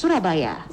Surabaya.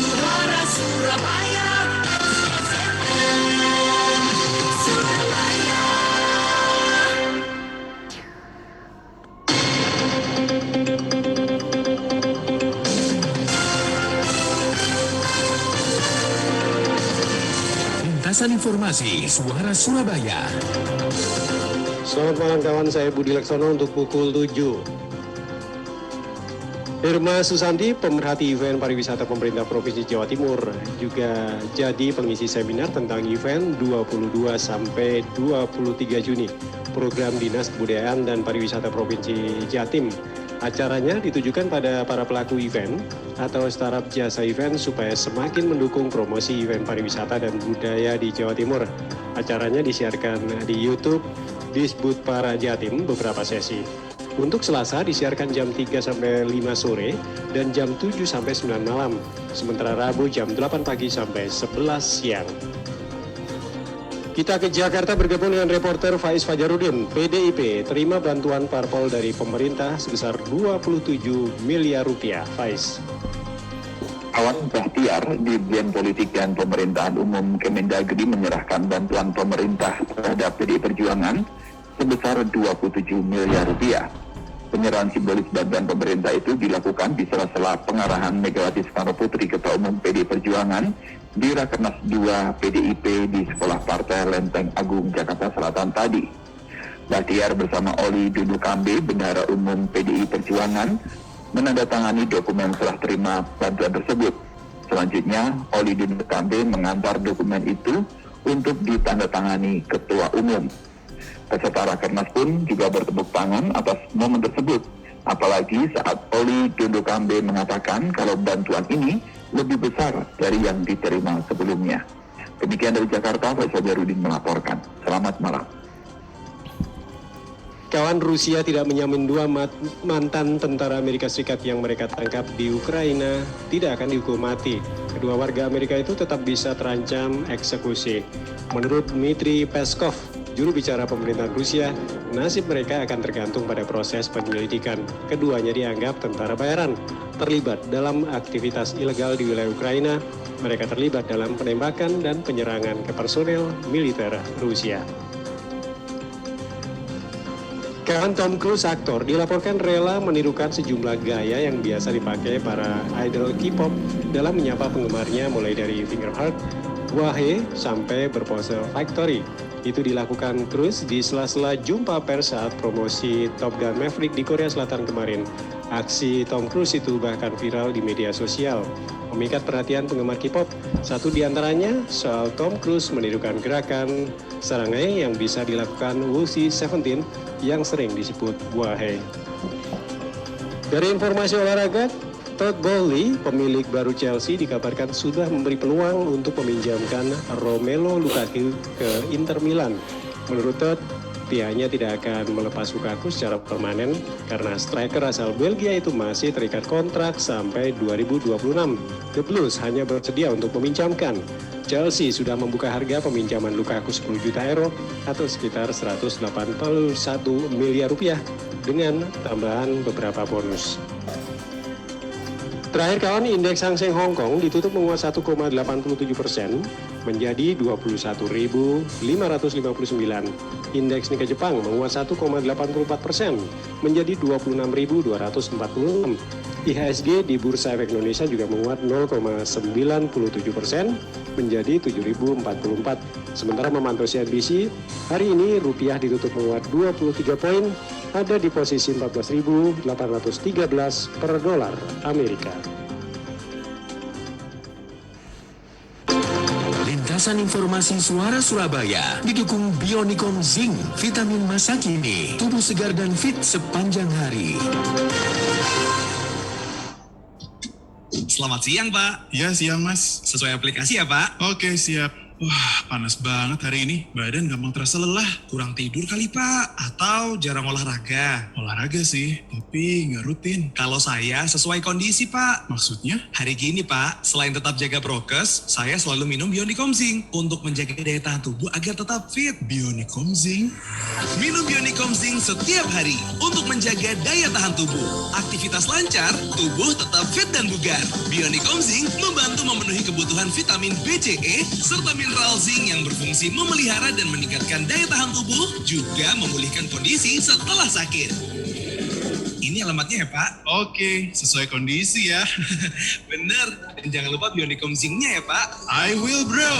Suara Surabaya, Surabaya. Lintasan informasi Suara Surabaya. Selamat malam kawan, saya Budi Laksono untuk pukul 7. Irma Susanti, pemerhati event pariwisata pemerintah Provinsi Jawa Timur, juga jadi pengisi seminar tentang event 22 sampai 23 Juni, program Dinas Kebudayaan dan Pariwisata Provinsi Jatim. Acaranya ditujukan pada para pelaku event atau startup jasa event supaya semakin mendukung promosi event pariwisata dan budaya di Jawa Timur. Acaranya disiarkan di YouTube Disbud Para Jatim beberapa sesi. Untuk Selasa disiarkan jam 3 sampai 5 sore dan jam 7 sampai 9 malam. Sementara Rabu jam 8 pagi sampai 11 siang. Kita ke Jakarta bergabung dengan reporter Faiz Fajarudin. PDIP terima bantuan parpol dari pemerintah sebesar 27 miliar rupiah. Faiz. Awan Bahtiar, Dirjen Politik dan Pemerintahan Umum Kemendagri menyerahkan bantuan pemerintah terhadap PDI Perjuangan sebesar 27 miliar rupiah. Penyerahan simbolis bantuan pemerintah itu dilakukan di sela-sela pengarahan Megawati Soekarno Putri Ketua Umum PDI Perjuangan di Rakernas 2 PDIP di Sekolah Partai Lenteng Agung, Jakarta Selatan tadi. Bahtiar bersama Oli Dondo Kambe, Bendahara Umum PDI Perjuangan, menandatangani dokumen serah terima bantuan tersebut. Selanjutnya, Oli Dondo Kambe mengantar dokumen itu untuk ditandatangani Ketua Umum. Peserta Rakernas pun juga bertepuk tangan atas momen tersebut. Apalagi saat Oli Dondo Kambe mengatakan kalau bantuan ini lebih besar dari yang diterima sebelumnya. Demikian dari Jakarta, Faiz Fajarudin melaporkan. Selamat malam. Kawan, Rusia tidak menyamin dua mantan tentara Amerika Serikat yang mereka tangkap di Ukraina tidak akan dihukum mati. Kedua warga Amerika itu tetap bisa terancam eksekusi. Menurut Dmitry Peskov, juru bicara pemerintahan Rusia, nasib mereka akan tergantung pada proses penyelidikan. Keduanya dianggap tentara bayaran, terlibat dalam aktivitas ilegal di wilayah Ukraina. Mereka terlibat dalam penembakan dan penyerangan ke personel militer Rusia. Kawan, Tom Cruise, aktor, dilaporkan rela menirukan sejumlah gaya yang biasa dipakai para idol K-pop dalam menyapa penggemarnya mulai dari finger heart, wahe, sampai berpose factory. Itu dilakukan Cruise di sela-sela jumpa pers saat promosi Top Gun Maverick di Korea Selatan kemarin. Aksi Tom Cruise itu bahkan viral di media sosial, memikat perhatian penggemar K-pop. Satu di antaranya soal Tom Cruise menirukan gerakan sarangai yang bisa dilakukan Wuxi 17 yang sering disebut Wahe. Dari informasi olahraga, Todd Bowley, pemilik baru Chelsea, dikabarkan sudah memberi peluang untuk meminjamkan Romelu Lukaku ke Inter Milan. Menurut Todd, pihaknya tidak akan melepas Lukaku secara permanen karena striker asal Belgia itu masih terikat kontrak sampai 2026. The Blues hanya bersedia untuk meminjamkan. Chelsea sudah membuka harga peminjaman Lukaku 10 juta euro atau sekitar 181 miliar rupiah dengan tambahan beberapa bonus. Terakhir kawan, indeks Hang Seng Hong Kong ditutup menguat 1,87% menjadi 21.559. Indeks Nikkei Jepang menguat 1,84% menjadi 26.246. IHSG di Bursa Efek Indonesia juga menguat 0,97% menjadi 7.044. Sementara memantau CNBC, hari ini rupiah ditutup menguat 23 poin ada di posisi 14.813 per dolar Amerika. Lintasan informasi Suara Surabaya didukung Bionicom Zinc, vitamin masa kini, tubuh segar dan fit sepanjang hari. Selamat siang, Pak. Ya, siang Mas. Sesuai aplikasi ya, Pak? Oke, siap. Wah, panas banget hari ini. Badan gampang terasa lelah. Kurang tidur kali, Pak. Atau jarang olahraga. Olahraga sih, tapi nggak rutin. Kalau saya sesuai kondisi, Pak. Maksudnya? Hari gini, Pak, selain tetap jaga prokes, saya selalu minum Bionicom Zinc untuk menjaga daya tahan tubuh agar tetap fit. Bionicom Zinc? Minum Bionicom Zinc setiap hari untuk menjaga daya tahan tubuh. Aktivitas lancar, tubuh tetap fit dan bugar. Bionicom Zinc membantu memenuhi kebutuhan vitamin B, C, E, serta mineral zinc yang berfungsi memelihara dan meningkatkan daya tahan tubuh, juga memulihkan kondisi setelah sakit. Ini alamatnya ya, Pak? Oke, sesuai kondisi ya. Bener. Dan jangan lupa Bionicom Zinc-nya ya, Pak. I will, bro.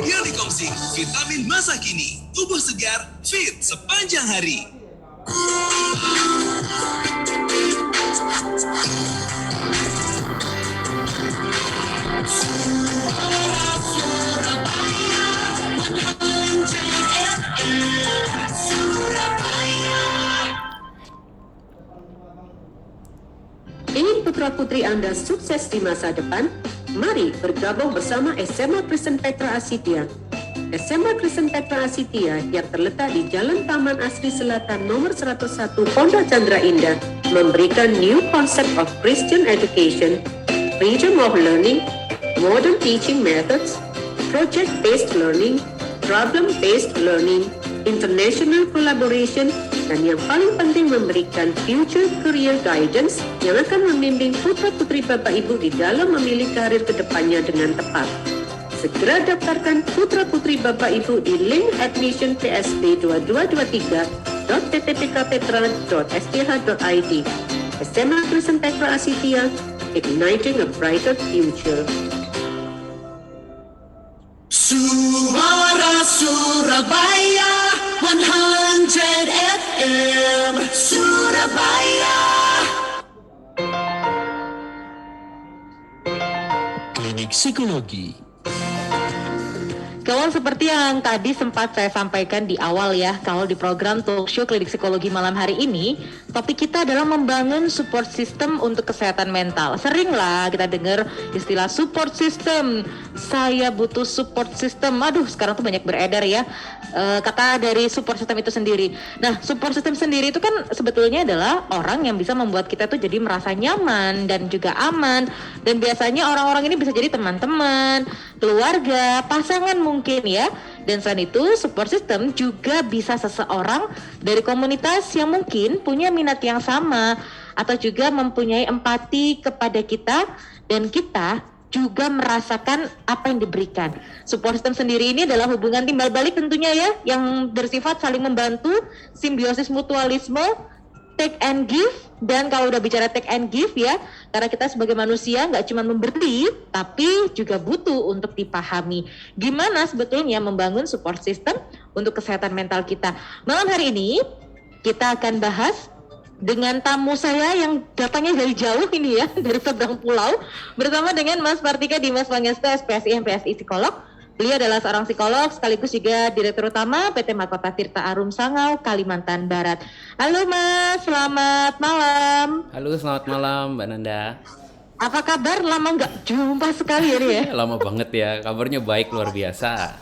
Bionicom Zinc, vitamin masa kini, tubuh segar, fit sepanjang hari. Ingin putra-putri Anda sukses di masa depan? Mari bergabung bersama SMA Kristen Petra Asitia. SMA Kristen Petra Asitia yang terletak di Jalan Taman Asri Selatan nomor 101 Pondok Chandra Indah memberikan new concept of Christian education, freedom of learning, modern teaching methods, project-based learning, problem-based learning, international collaboration, dan yang paling penting memberikan future career guidance yang akan membimbing putra-putri Bapak Ibu di dalam memilih karir kedepannya dengan tepat. Segera daftarkan putra-putri Bapak Ibu di link admission PSB 2223.ttpkpetra.sth.id. SMA Kristen Petra Asitia, igniting a brighter future. Suara Surabaya 100 FM Surabaya. Klinik Psikologi. Kalau seperti yang tadi sempat saya sampaikan di awal ya, kalau di program talk show Klinik Psikologi malam hari ini, topik kita adalah membangun support system untuk kesehatan mental. Seringlah kita dengar istilah support system. Saya butuh support system. Aduh, sekarang tuh banyak beredar ya kata dari support system itu sendiri. Nah, support system sendiri itu kan sebetulnya adalah orang yang bisa membuat kita tuh jadi merasa nyaman dan juga aman. Dan biasanya orang-orang ini bisa jadi teman-teman, keluarga, pasangan mungkin ya. Dan selain itu support system juga bisa seseorang dari komunitas yang mungkin punya minat yang sama atau juga mempunyai empati kepada kita dan kita juga merasakan apa yang diberikan. Support system sendiri ini adalah hubungan timbal balik tentunya ya, yang bersifat saling membantu, simbiosis mutualisme, take and give. Dan kalau udah bicara take and give ya, karena kita sebagai manusia nggak cuma memberi, tapi juga butuh untuk dipahami. Gimana sebetulnya membangun support system untuk kesehatan mental kita. Malam hari ini kita akan bahas dengan tamu saya yang datangnya dari jauh ini ya, dari seberang pulau, bersama dengan Mas Partika Dimas Pangestu, SPSI, MPSI Psikolog. Beliau adalah seorang psikolog sekaligus juga Direktur Utama PT Mahkota Tirta Arum Sangau, Kalimantan Barat. Halo Mas, selamat malam. Halo, selamat malam Mbak Nanda. Apa kabar? Lama nggak jumpa sekali ini ya? Lama banget ya, kabarnya baik luar biasa.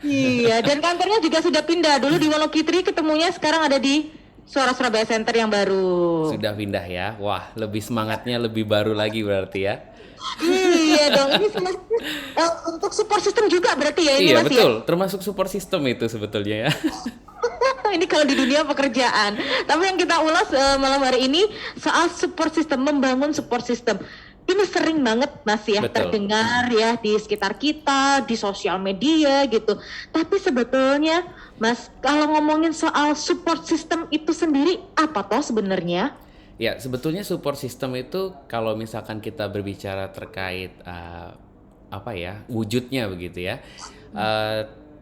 Iya, dan kantornya juga sudah pindah. Dulu di Wonokitri, ketemunya sekarang ada di Suara Surabaya Center yang baru. Sudah pindah ya, wah lebih semangatnya lebih baru lagi berarti ya. Iya dong, ini untuk support system juga berarti ya ini Iya Mas betul, ya? termasuk support system itu sebetulnya ya. Ini kalau di dunia pekerjaan. Tapi yang kita ulas malam hari ini soal support system, membangun support system. Ini sering banget Mas ya, Betul. terdengar ya di sekitar kita, di sosial media gitu. Tapi sebetulnya Mas, kalau ngomongin soal support system itu sendiri apa toh sebenarnya? Ya sebetulnya support system itu kalau misalkan kita berbicara terkait wujudnya begitu ya.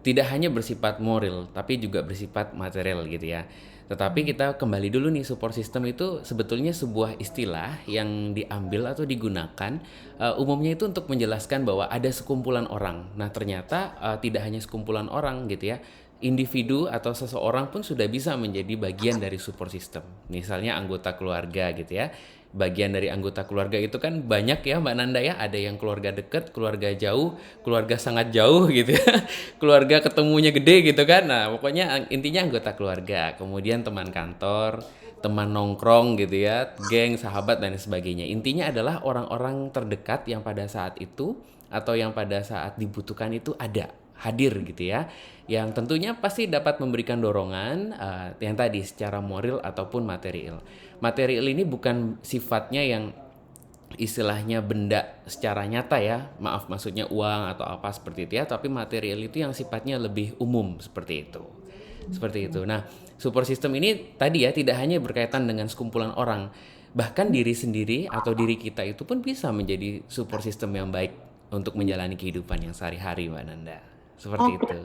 Tidak hanya bersifat moral tapi juga bersifat material gitu ya. Tetapi kita kembali dulu nih, support system itu sebetulnya sebuah istilah yang diambil atau digunakan umumnya itu untuk menjelaskan bahwa ada sekumpulan orang. Nah ternyata tidak hanya sekumpulan orang gitu ya, individu atau seseorang pun sudah bisa menjadi bagian dari support system. Misalnya anggota keluarga gitu ya. Bagian dari anggota keluarga itu kan banyak ya Mbak Nanda ya, ada yang keluarga dekat, keluarga jauh, keluarga sangat jauh gitu ya, keluarga ketemunya gede gitu kan. Nah pokoknya intinya anggota keluarga, kemudian teman kantor, teman nongkrong gitu ya, geng, sahabat dan sebagainya. Intinya adalah orang-orang terdekat yang pada saat itu atau yang pada saat dibutuhkan itu hadir gitu ya, yang tentunya pasti dapat memberikan dorongan yang tadi secara moral ataupun material. Material ini bukan sifatnya yang istilahnya benda secara nyata ya, maaf maksudnya uang atau apa seperti itu ya, tapi material itu yang sifatnya lebih umum seperti itu. Seperti itu. Nah, support system ini tadi ya tidak hanya berkaitan dengan sekumpulan orang, bahkan diri sendiri atau diri kita itu pun bisa menjadi support system yang baik untuk menjalani kehidupan yang sehari-hari, Mbak Nanda. Seperti itu.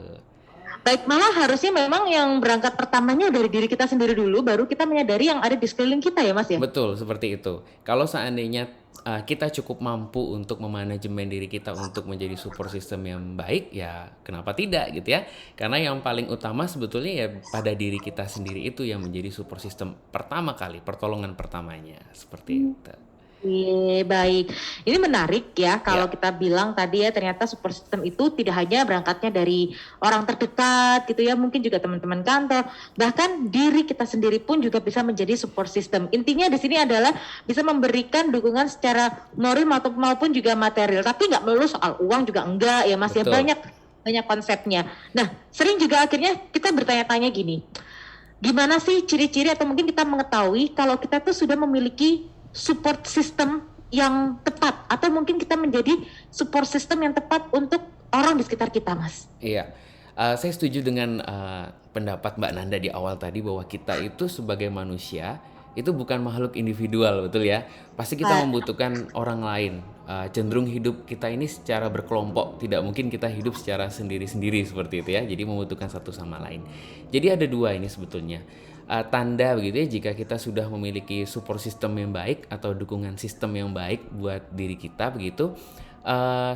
Baik, malah harusnya memang yang berangkat pertamanya dari diri kita sendiri dulu, baru kita menyadari yang ada di sekeliling kita ya Mas ya? Betul, seperti itu. Kalau seandainya kita cukup mampu untuk memanajemen diri kita untuk menjadi support system yang baik, ya kenapa tidak gitu ya? Karena yang paling utama sebetulnya ya pada diri kita sendiri itu yang menjadi support system pertama kali, pertolongan pertamanya, seperti itu. Iya, baik. Ini menarik ya kalau kita bilang tadi ya ternyata support system itu tidak hanya berangkatnya dari orang terdekat gitu ya, mungkin juga teman-teman kantor, bahkan diri kita sendiri pun juga bisa menjadi support system. Intinya di sini adalah bisa memberikan dukungan secara moral maupun juga material, tapi nggak melulu soal uang juga enggak ya Mas. Betul. Ya banyak konsepnya. Nah, sering juga akhirnya kita bertanya-tanya gini, gimana sih ciri-ciri atau mungkin kita mengetahui kalau kita tuh sudah memiliki support system yang tepat atau mungkin kita menjadi support system yang tepat untuk orang di sekitar kita, Mas? Iya, saya setuju dengan pendapat Mbak Nanda di awal tadi bahwa kita itu sebagai manusia itu bukan makhluk individual, betul ya? Pasti kita membutuhkan orang lain. Cenderung hidup kita ini secara berkelompok, tidak mungkin kita hidup secara sendiri-sendiri seperti itu ya. Jadi membutuhkan satu sama lain. Jadi ada dua ini sebetulnya. Tanda begitu ya jika kita sudah memiliki support system yang baik atau dukungan sistem yang baik buat diri kita begitu,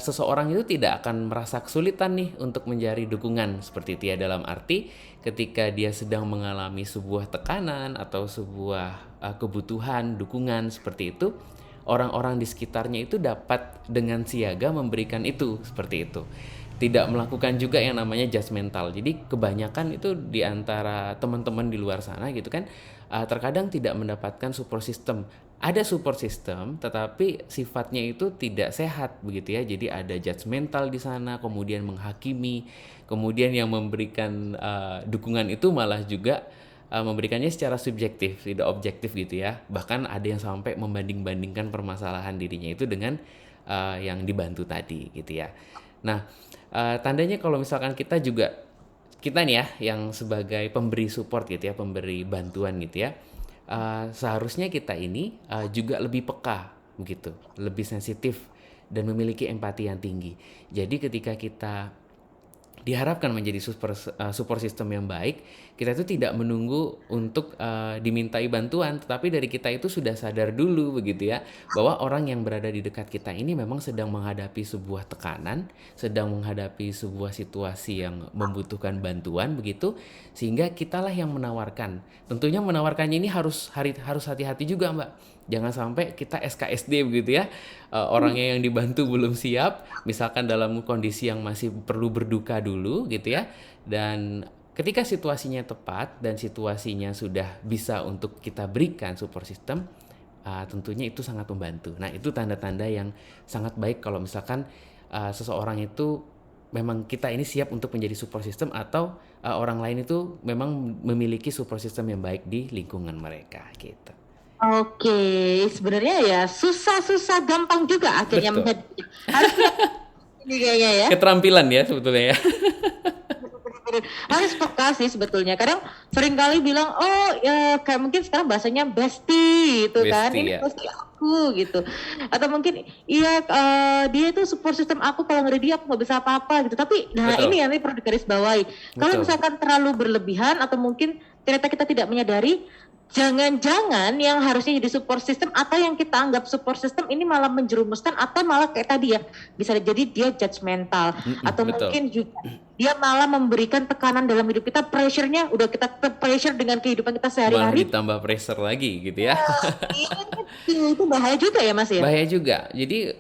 seseorang itu tidak akan merasa kesulitan nih untuk mencari dukungan seperti itu ya, dalam arti ketika dia sedang mengalami sebuah tekanan atau sebuah kebutuhan dukungan seperti itu, orang-orang di sekitarnya itu dapat dengan siaga memberikan itu seperti itu. Tidak melakukan juga yang namanya judgmental. Jadi kebanyakan itu di antara teman-teman di luar sana gitu kan, terkadang tidak mendapatkan support system. Ada support system tetapi sifatnya itu tidak sehat begitu ya. Jadi ada judgmental di sana, kemudian menghakimi, kemudian yang memberikan dukungan itu malah juga memberikannya secara subjektif, tidak objektif gitu ya. Bahkan ada yang sampai membanding-bandingkan permasalahan dirinya itu dengan yang dibantu tadi gitu ya. Nah, tandanya kalau misalkan kita nih ya yang sebagai pemberi support gitu ya, pemberi bantuan gitu ya, seharusnya kita ini juga lebih peka begitu, lebih sensitif dan memiliki empati yang tinggi. Jadi ketika kita diharapkan menjadi support system yang baik, kita itu tidak menunggu untuk dimintai bantuan, tetapi dari kita itu sudah sadar dulu begitu ya, bahwa orang yang berada di dekat kita ini memang sedang menghadapi sebuah tekanan, sedang menghadapi sebuah situasi yang membutuhkan bantuan begitu, sehingga kitalah yang menawarkan. Tentunya menawarkannya ini harus hati-hati juga Mbak. Jangan sampai kita SKSD begitu ya, orangnya yang dibantu belum siap, misalkan dalam kondisi yang masih perlu berduka dulu gitu ya, dan ketika situasinya tepat dan situasinya sudah bisa untuk kita berikan support system, tentunya itu sangat membantu. Nah itu tanda-tanda yang sangat baik kalau misalkan seseorang itu memang kita ini siap untuk menjadi support system atau orang lain itu memang memiliki support system yang baik di lingkungan mereka gitu. Oke, sebenarnya ya susah gampang juga akhirnya harus ini kayaknya ya. Keterampilan ya sebetulnya ya. harus peka sih sebetulnya. Kadang sering kali bilang, oh ya kayak mungkin sekarang bahasanya bestie gitu kan, Bestie, ini ya. bestie aku gitu. Atau mungkin iya dia itu support system aku, kalau nggak ada dia aku nggak bisa apa-apa gitu. Tapi nah Betul. ini yang perlu digarisbawahi. Kalau Betul. misalkan terlalu berlebihan atau mungkin ternyata kita tidak menyadari, jangan-jangan yang harusnya jadi support system atau yang kita anggap support system ini malah menjerumuskan atau malah kayak tadi ya, bisa jadi dia judgmental atau betul. mungkin juga dia malah memberikan tekanan dalam hidup kita, pressure-nya udah kita pressure dengan kehidupan kita Malah sehari-hari. ditambah pressure lagi gitu ya. Itu bahaya juga ya Mas ya. Bahaya juga. Jadi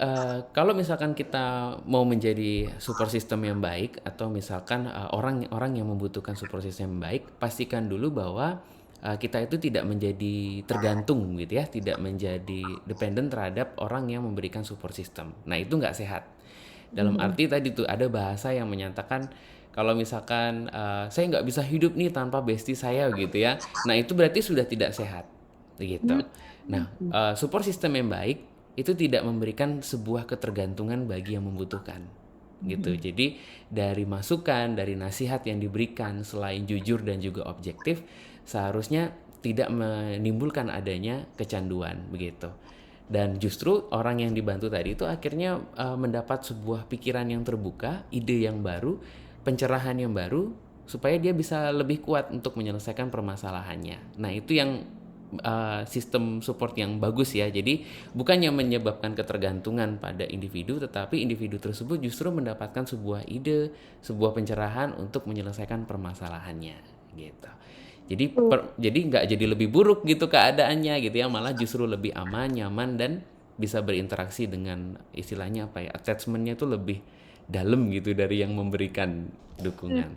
kalau misalkan kita mau menjadi support system yang baik atau misalkan orang-orang yang membutuhkan support system yang baik, pastikan dulu bahwa kita itu tidak menjadi tergantung gitu ya, tidak menjadi dependent terhadap orang yang memberikan support system. Nah itu nggak sehat. Dalam arti tadi tuh ada bahasa yang menyatakan kalau misalkan saya nggak bisa hidup nih tanpa bestie saya gitu ya. Nah itu berarti sudah tidak sehat gitu. Nah support system yang baik itu tidak memberikan sebuah ketergantungan bagi yang membutuhkan gitu. Jadi dari masukan, dari nasihat yang diberikan selain jujur dan juga objektif, seharusnya tidak menimbulkan adanya kecanduan begitu. Dan justru orang yang dibantu tadi itu akhirnya mendapat sebuah pikiran yang terbuka, ide yang baru, pencerahan yang baru, supaya dia bisa lebih kuat untuk menyelesaikan permasalahannya. Nah itu yang sistem support yang bagus ya. Jadi bukannya menyebabkan ketergantungan pada individu, tetapi individu tersebut justru mendapatkan sebuah ide, sebuah pencerahan untuk menyelesaikan permasalahannya gitu. Jadi nggak jadi lebih buruk gitu keadaannya gitu ya, malah justru lebih aman, nyaman, dan bisa berinteraksi dengan istilahnya apa ya, attachment-nya itu lebih dalam gitu dari yang memberikan dukungan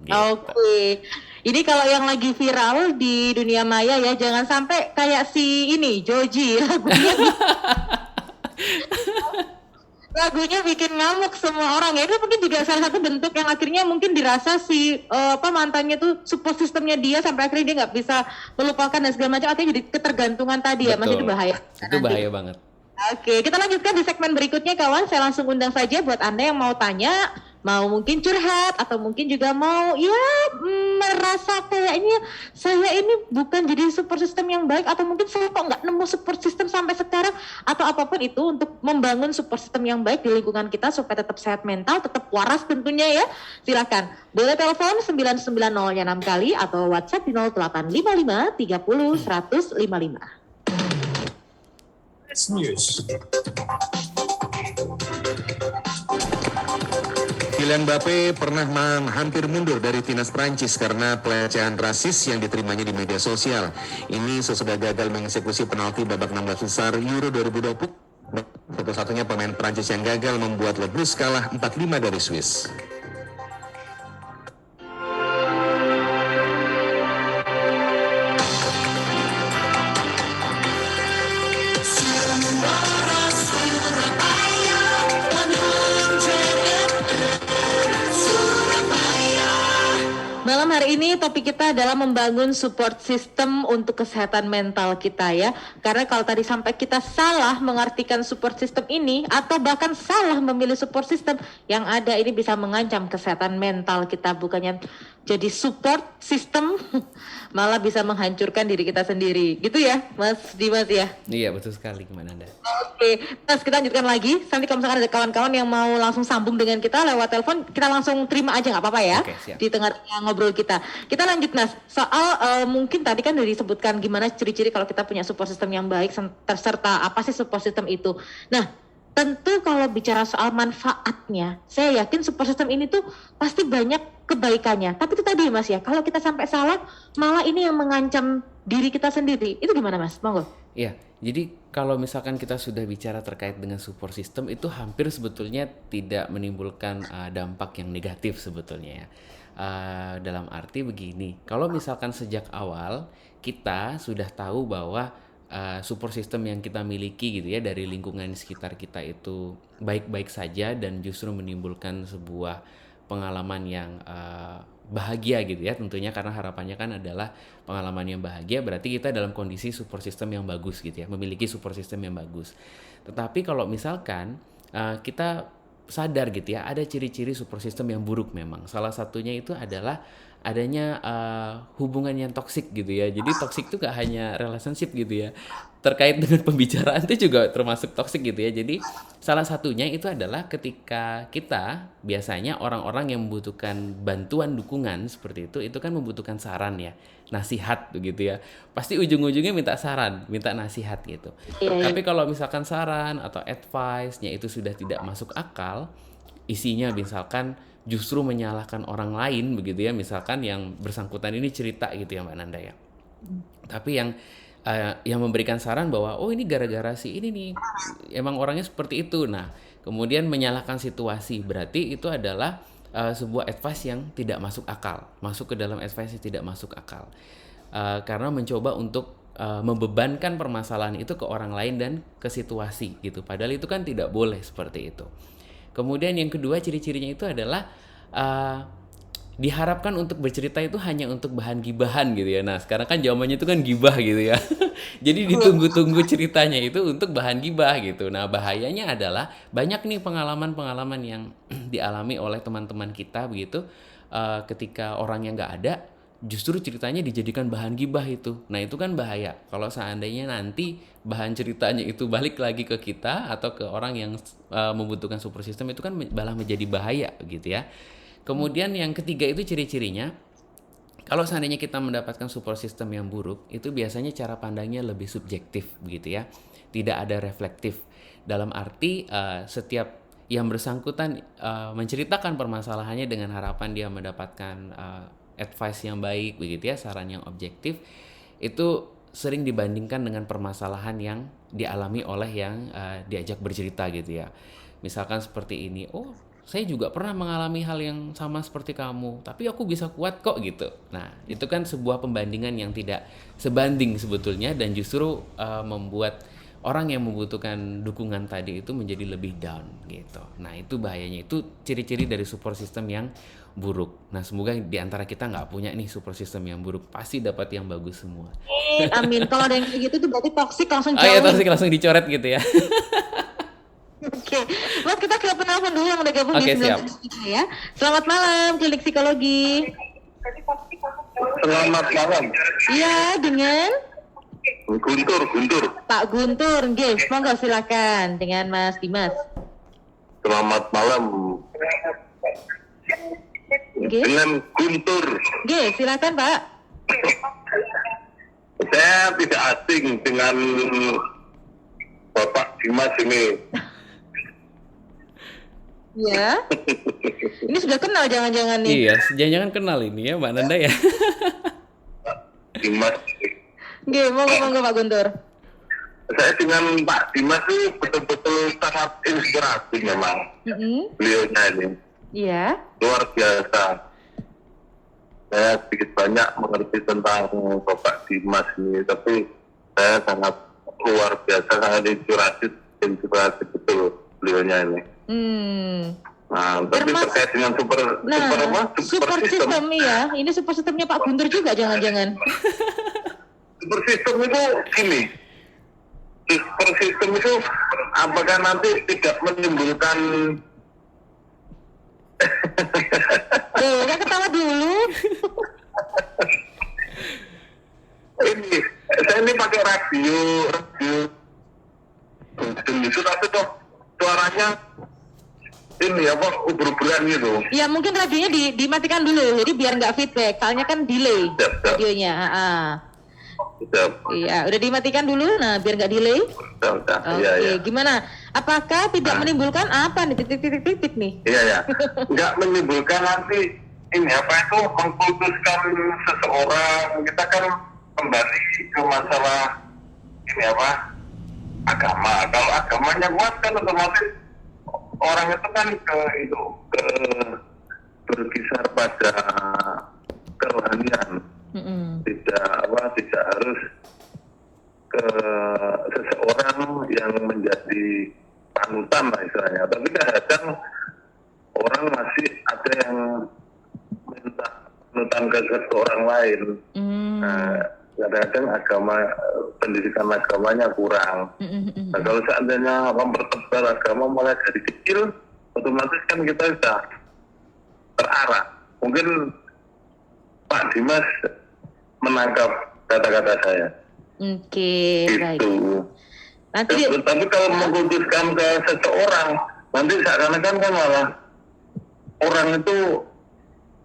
gitu. Oke, ini kalau yang lagi viral di dunia maya ya, jangan sampai kayak si ini Joji lagunya bikin ngamuk semua orang ya. Itu mungkin juga salah satu bentuk yang akhirnya mungkin dirasa si mantannya tuh support sistemnya dia, sampai akhirnya dia nggak bisa melupakan dan segala macam, akhirnya jadi ketergantungan tadi ya Mas. Itu Betul. bahaya. Itu bahaya banget. Oke, kita lanjutkan di segmen berikutnya kawan. Saya langsung undang saja buat Anda yang mau tanya, mau mungkin curhat, atau mungkin juga mau ya merasa kayaknya saya ini bukan jadi support system yang baik, atau mungkin saya kok nggak nemu support system sampai sekarang, atau apapun itu untuk membangun support system yang baik di lingkungan kita supaya tetap sehat mental, tetap waras tentunya ya. Silakan, boleh telepon 990-nya 6 kali atau WhatsApp di 0855 30 155. News. Kylian Mbappe pernah hampir mundur dari timnas Prancis karena pelecehan rasis yang diterimanya di media sosial. Ini sesudah gagal mengeksekusi penalti babak 16 besar Euro 2020. Satu-satunya pemain Prancis yang gagal membuat Le Blues kalah 4-5 dari Swiss. Malam hari ini topik kita adalah membangun support system untuk kesehatan mental kita ya. Karena kalau tadi sampai kita salah mengartikan support system ini, atau bahkan salah memilih support system, yang ada ini bisa mengancam kesehatan mental kita. Bukannya jadi support system, malah bisa menghancurkan diri kita sendiri. Gitu ya Mas Dimas ya? Iya betul sekali, gimana Anda? Oke, Mas, kita lanjutkan lagi. Nanti kalau misalkan ada kawan-kawan yang mau langsung sambung dengan kita lewat telepon, kita langsung terima aja, nggak apa-apa ya. Oke, siap. Di tengah-tengah ngobrol kita. Kita lanjut Mas, soal mungkin tadi kan udah disebutkan gimana ciri-ciri kalau kita punya support system yang baik, serta apa sih support system itu. Nah, tentu kalau bicara soal manfaatnya, saya yakin support system ini tuh pasti banyak kebaikannya. Tapi itu tadi Mas ya, kalau kita sampai salah, malah ini yang mengancam diri kita sendiri. Itu gimana Mas? Monggo. Iya, jadi kalau misalkan kita sudah bicara terkait dengan support system, itu hampir sebetulnya tidak menimbulkan dampak yang negatif sebetulnya ya. Dalam arti begini, kalau misalkan sejak awal kita sudah tahu bahwa support system yang kita miliki gitu ya dari lingkungan sekitar kita itu baik-baik saja dan justru menimbulkan sebuah pengalaman yang bahagia gitu ya, tentunya karena harapannya kan adalah pengalaman yang bahagia, berarti kita dalam kondisi support system yang bagus gitu ya, memiliki support system yang bagus. Tetapi kalau misalkan kita sadar gitu ya, ada ciri-ciri support system yang buruk memang. Salah satunya itu adalah adanya hubungan yang toksik gitu ya. Jadi toksik itu gak hanya relationship gitu ya. Terkait dengan pembicaraan itu juga termasuk toksik gitu ya. Jadi salah satunya itu adalah ketika kita biasanya orang-orang yang membutuhkan bantuan dukungan seperti itu kan membutuhkan saran ya, nasihat begitu ya. Pasti ujung-ujungnya minta saran, minta nasihat gitu. Tapi kalau misalkan saran atau advice-nya itu sudah tidak masuk akal, isinya misalkan justru menyalahkan orang lain begitu ya, misalkan yang bersangkutan ini cerita gitu ya Mbak Nanda ya. Tapi yang memberikan saran bahwa oh ini gara-gara si ini nih emang orangnya seperti itu. Nah, kemudian menyalahkan situasi, berarti itu adalah sebuah advice yang tidak masuk akal, masuk ke dalam advice yang tidak masuk akal. Karena mencoba untuk membebankan permasalahan itu ke orang lain dan ke situasi gitu. Padahal itu kan tidak boleh seperti itu. Kemudian yang kedua ciri-cirinya itu adalah diharapkan untuk bercerita itu hanya untuk bahan gibahan gitu ya. Nah sekarang kan zamannya itu kan gibah gitu ya. Jadi ditunggu-tunggu ceritanya itu untuk bahan gibah gitu. Nah bahayanya adalah banyak nih pengalaman-pengalaman yang dialami oleh teman-teman kita begitu. Ketika orang yang nggak ada, justru ceritanya dijadikan bahan gibah itu. Nah itu kan bahaya. Kalau seandainya nanti bahan ceritanya itu balik lagi ke kita atau ke orang yang membutuhkan support system, itu kan malah menjadi bahaya gitu ya. Kemudian yang ketiga itu ciri-cirinya, kalau seandainya kita mendapatkan support system yang buruk, itu biasanya cara pandangnya lebih subjektif begitu ya. Tidak ada reflektif. Dalam arti setiap yang bersangkutan menceritakan permasalahannya dengan harapan dia mendapatkan advice yang baik begitu ya, saran yang objektif, itu sering dibandingkan dengan permasalahan yang dialami oleh yang diajak bercerita gitu ya. Misalkan seperti ini, oh saya juga pernah mengalami hal yang sama seperti kamu, tapi aku bisa kuat kok gitu. Nah itu kan sebuah pembandingan yang tidak sebanding sebetulnya, dan justru membuat orang yang membutuhkan dukungan tadi itu menjadi lebih down gitu. Nah itu bahayanya, itu ciri-ciri dari support system yang buruk. Nah semoga di antara kita nggak punya nih support system yang buruk, pasti dapat yang bagus semua. Amin. Kalau ada yang kayak gitu tuh berarti toksik, langsung Oh iya, jauhin. toksik langsung dicoret gitu ya. Oke, Mas kita ke penelpon dulu yang udah gabung Oke, di 9 kita ya. Selamat malam, Klinik Psikologi. Selamat malam. Iya, dengan Guntur. Pak Guntur. Nggih, monggo silakan dengan Mas Dimas. Selamat malam. Nggih. Dengan Guntur. Nggih, silakan Pak. Saya tidak asing dengan Bapak Dimas ini. Ya. Ini sudah kenal jangan-jangan nih. Iya, jangan-jangan kenal ini ya Mbak Nanda ya. Dimas. Nggih, monggo Pak Guntur. Saya dengan Pak Dimas ini betul-betul sangat inspirasi memang. Beliaunya ini. Iya. Luar biasa. Saya sedikit banyak mengerti tentang Bapak Dimas ini, tapi saya sangat luar biasa, sangat inspirasi betul beliaunya ini. Nah, tapi terkait dengan support system ya. Ini support systemnya Pak Guntur juga jangan-jangan. Super system itu gini. Super system itu apakah nanti tidak menimbulkan Kan ketawa dulu. ini, saya ini pakai radio itu, tapi kok suaranya ini apa ubur-uburan gitu. Ya mungkin radionya dimatikan dulu, jadi biar nggak feedback. Soalnya kan delay radionya. Iya, udah dimatikan dulu. Nah, biar nggak delay. Oke, gimana? Apakah tidak menimbulkan apa nih titik-titik nih? Iya. Nggak menimbulkan nanti ini apa itu mengkultuskan seseorang. Kita kan kembali ke masalah ini apa agama. Kalau agamanya kuat kan otomatis orang itu kan ke berkisar pada kerohanian. Tidak harus ke seseorang yang menjadi panutan lah istilahnya. Tapi kadang orang masih ada yang minta panutan ke seseorang lain. Kadang-kadang pendidikan agamanya kurang. Nah, kalau seandainya mempertebal agama mulai dari kecil, otomatis kan kita sudah terarah. Mungkin Pak Dimas menangkap kata-kata saya. Oke, baik. Itu. Nanti Tapi kalau mengkhususkan ke seseorang, nanti seakan-akan kan malah orang itu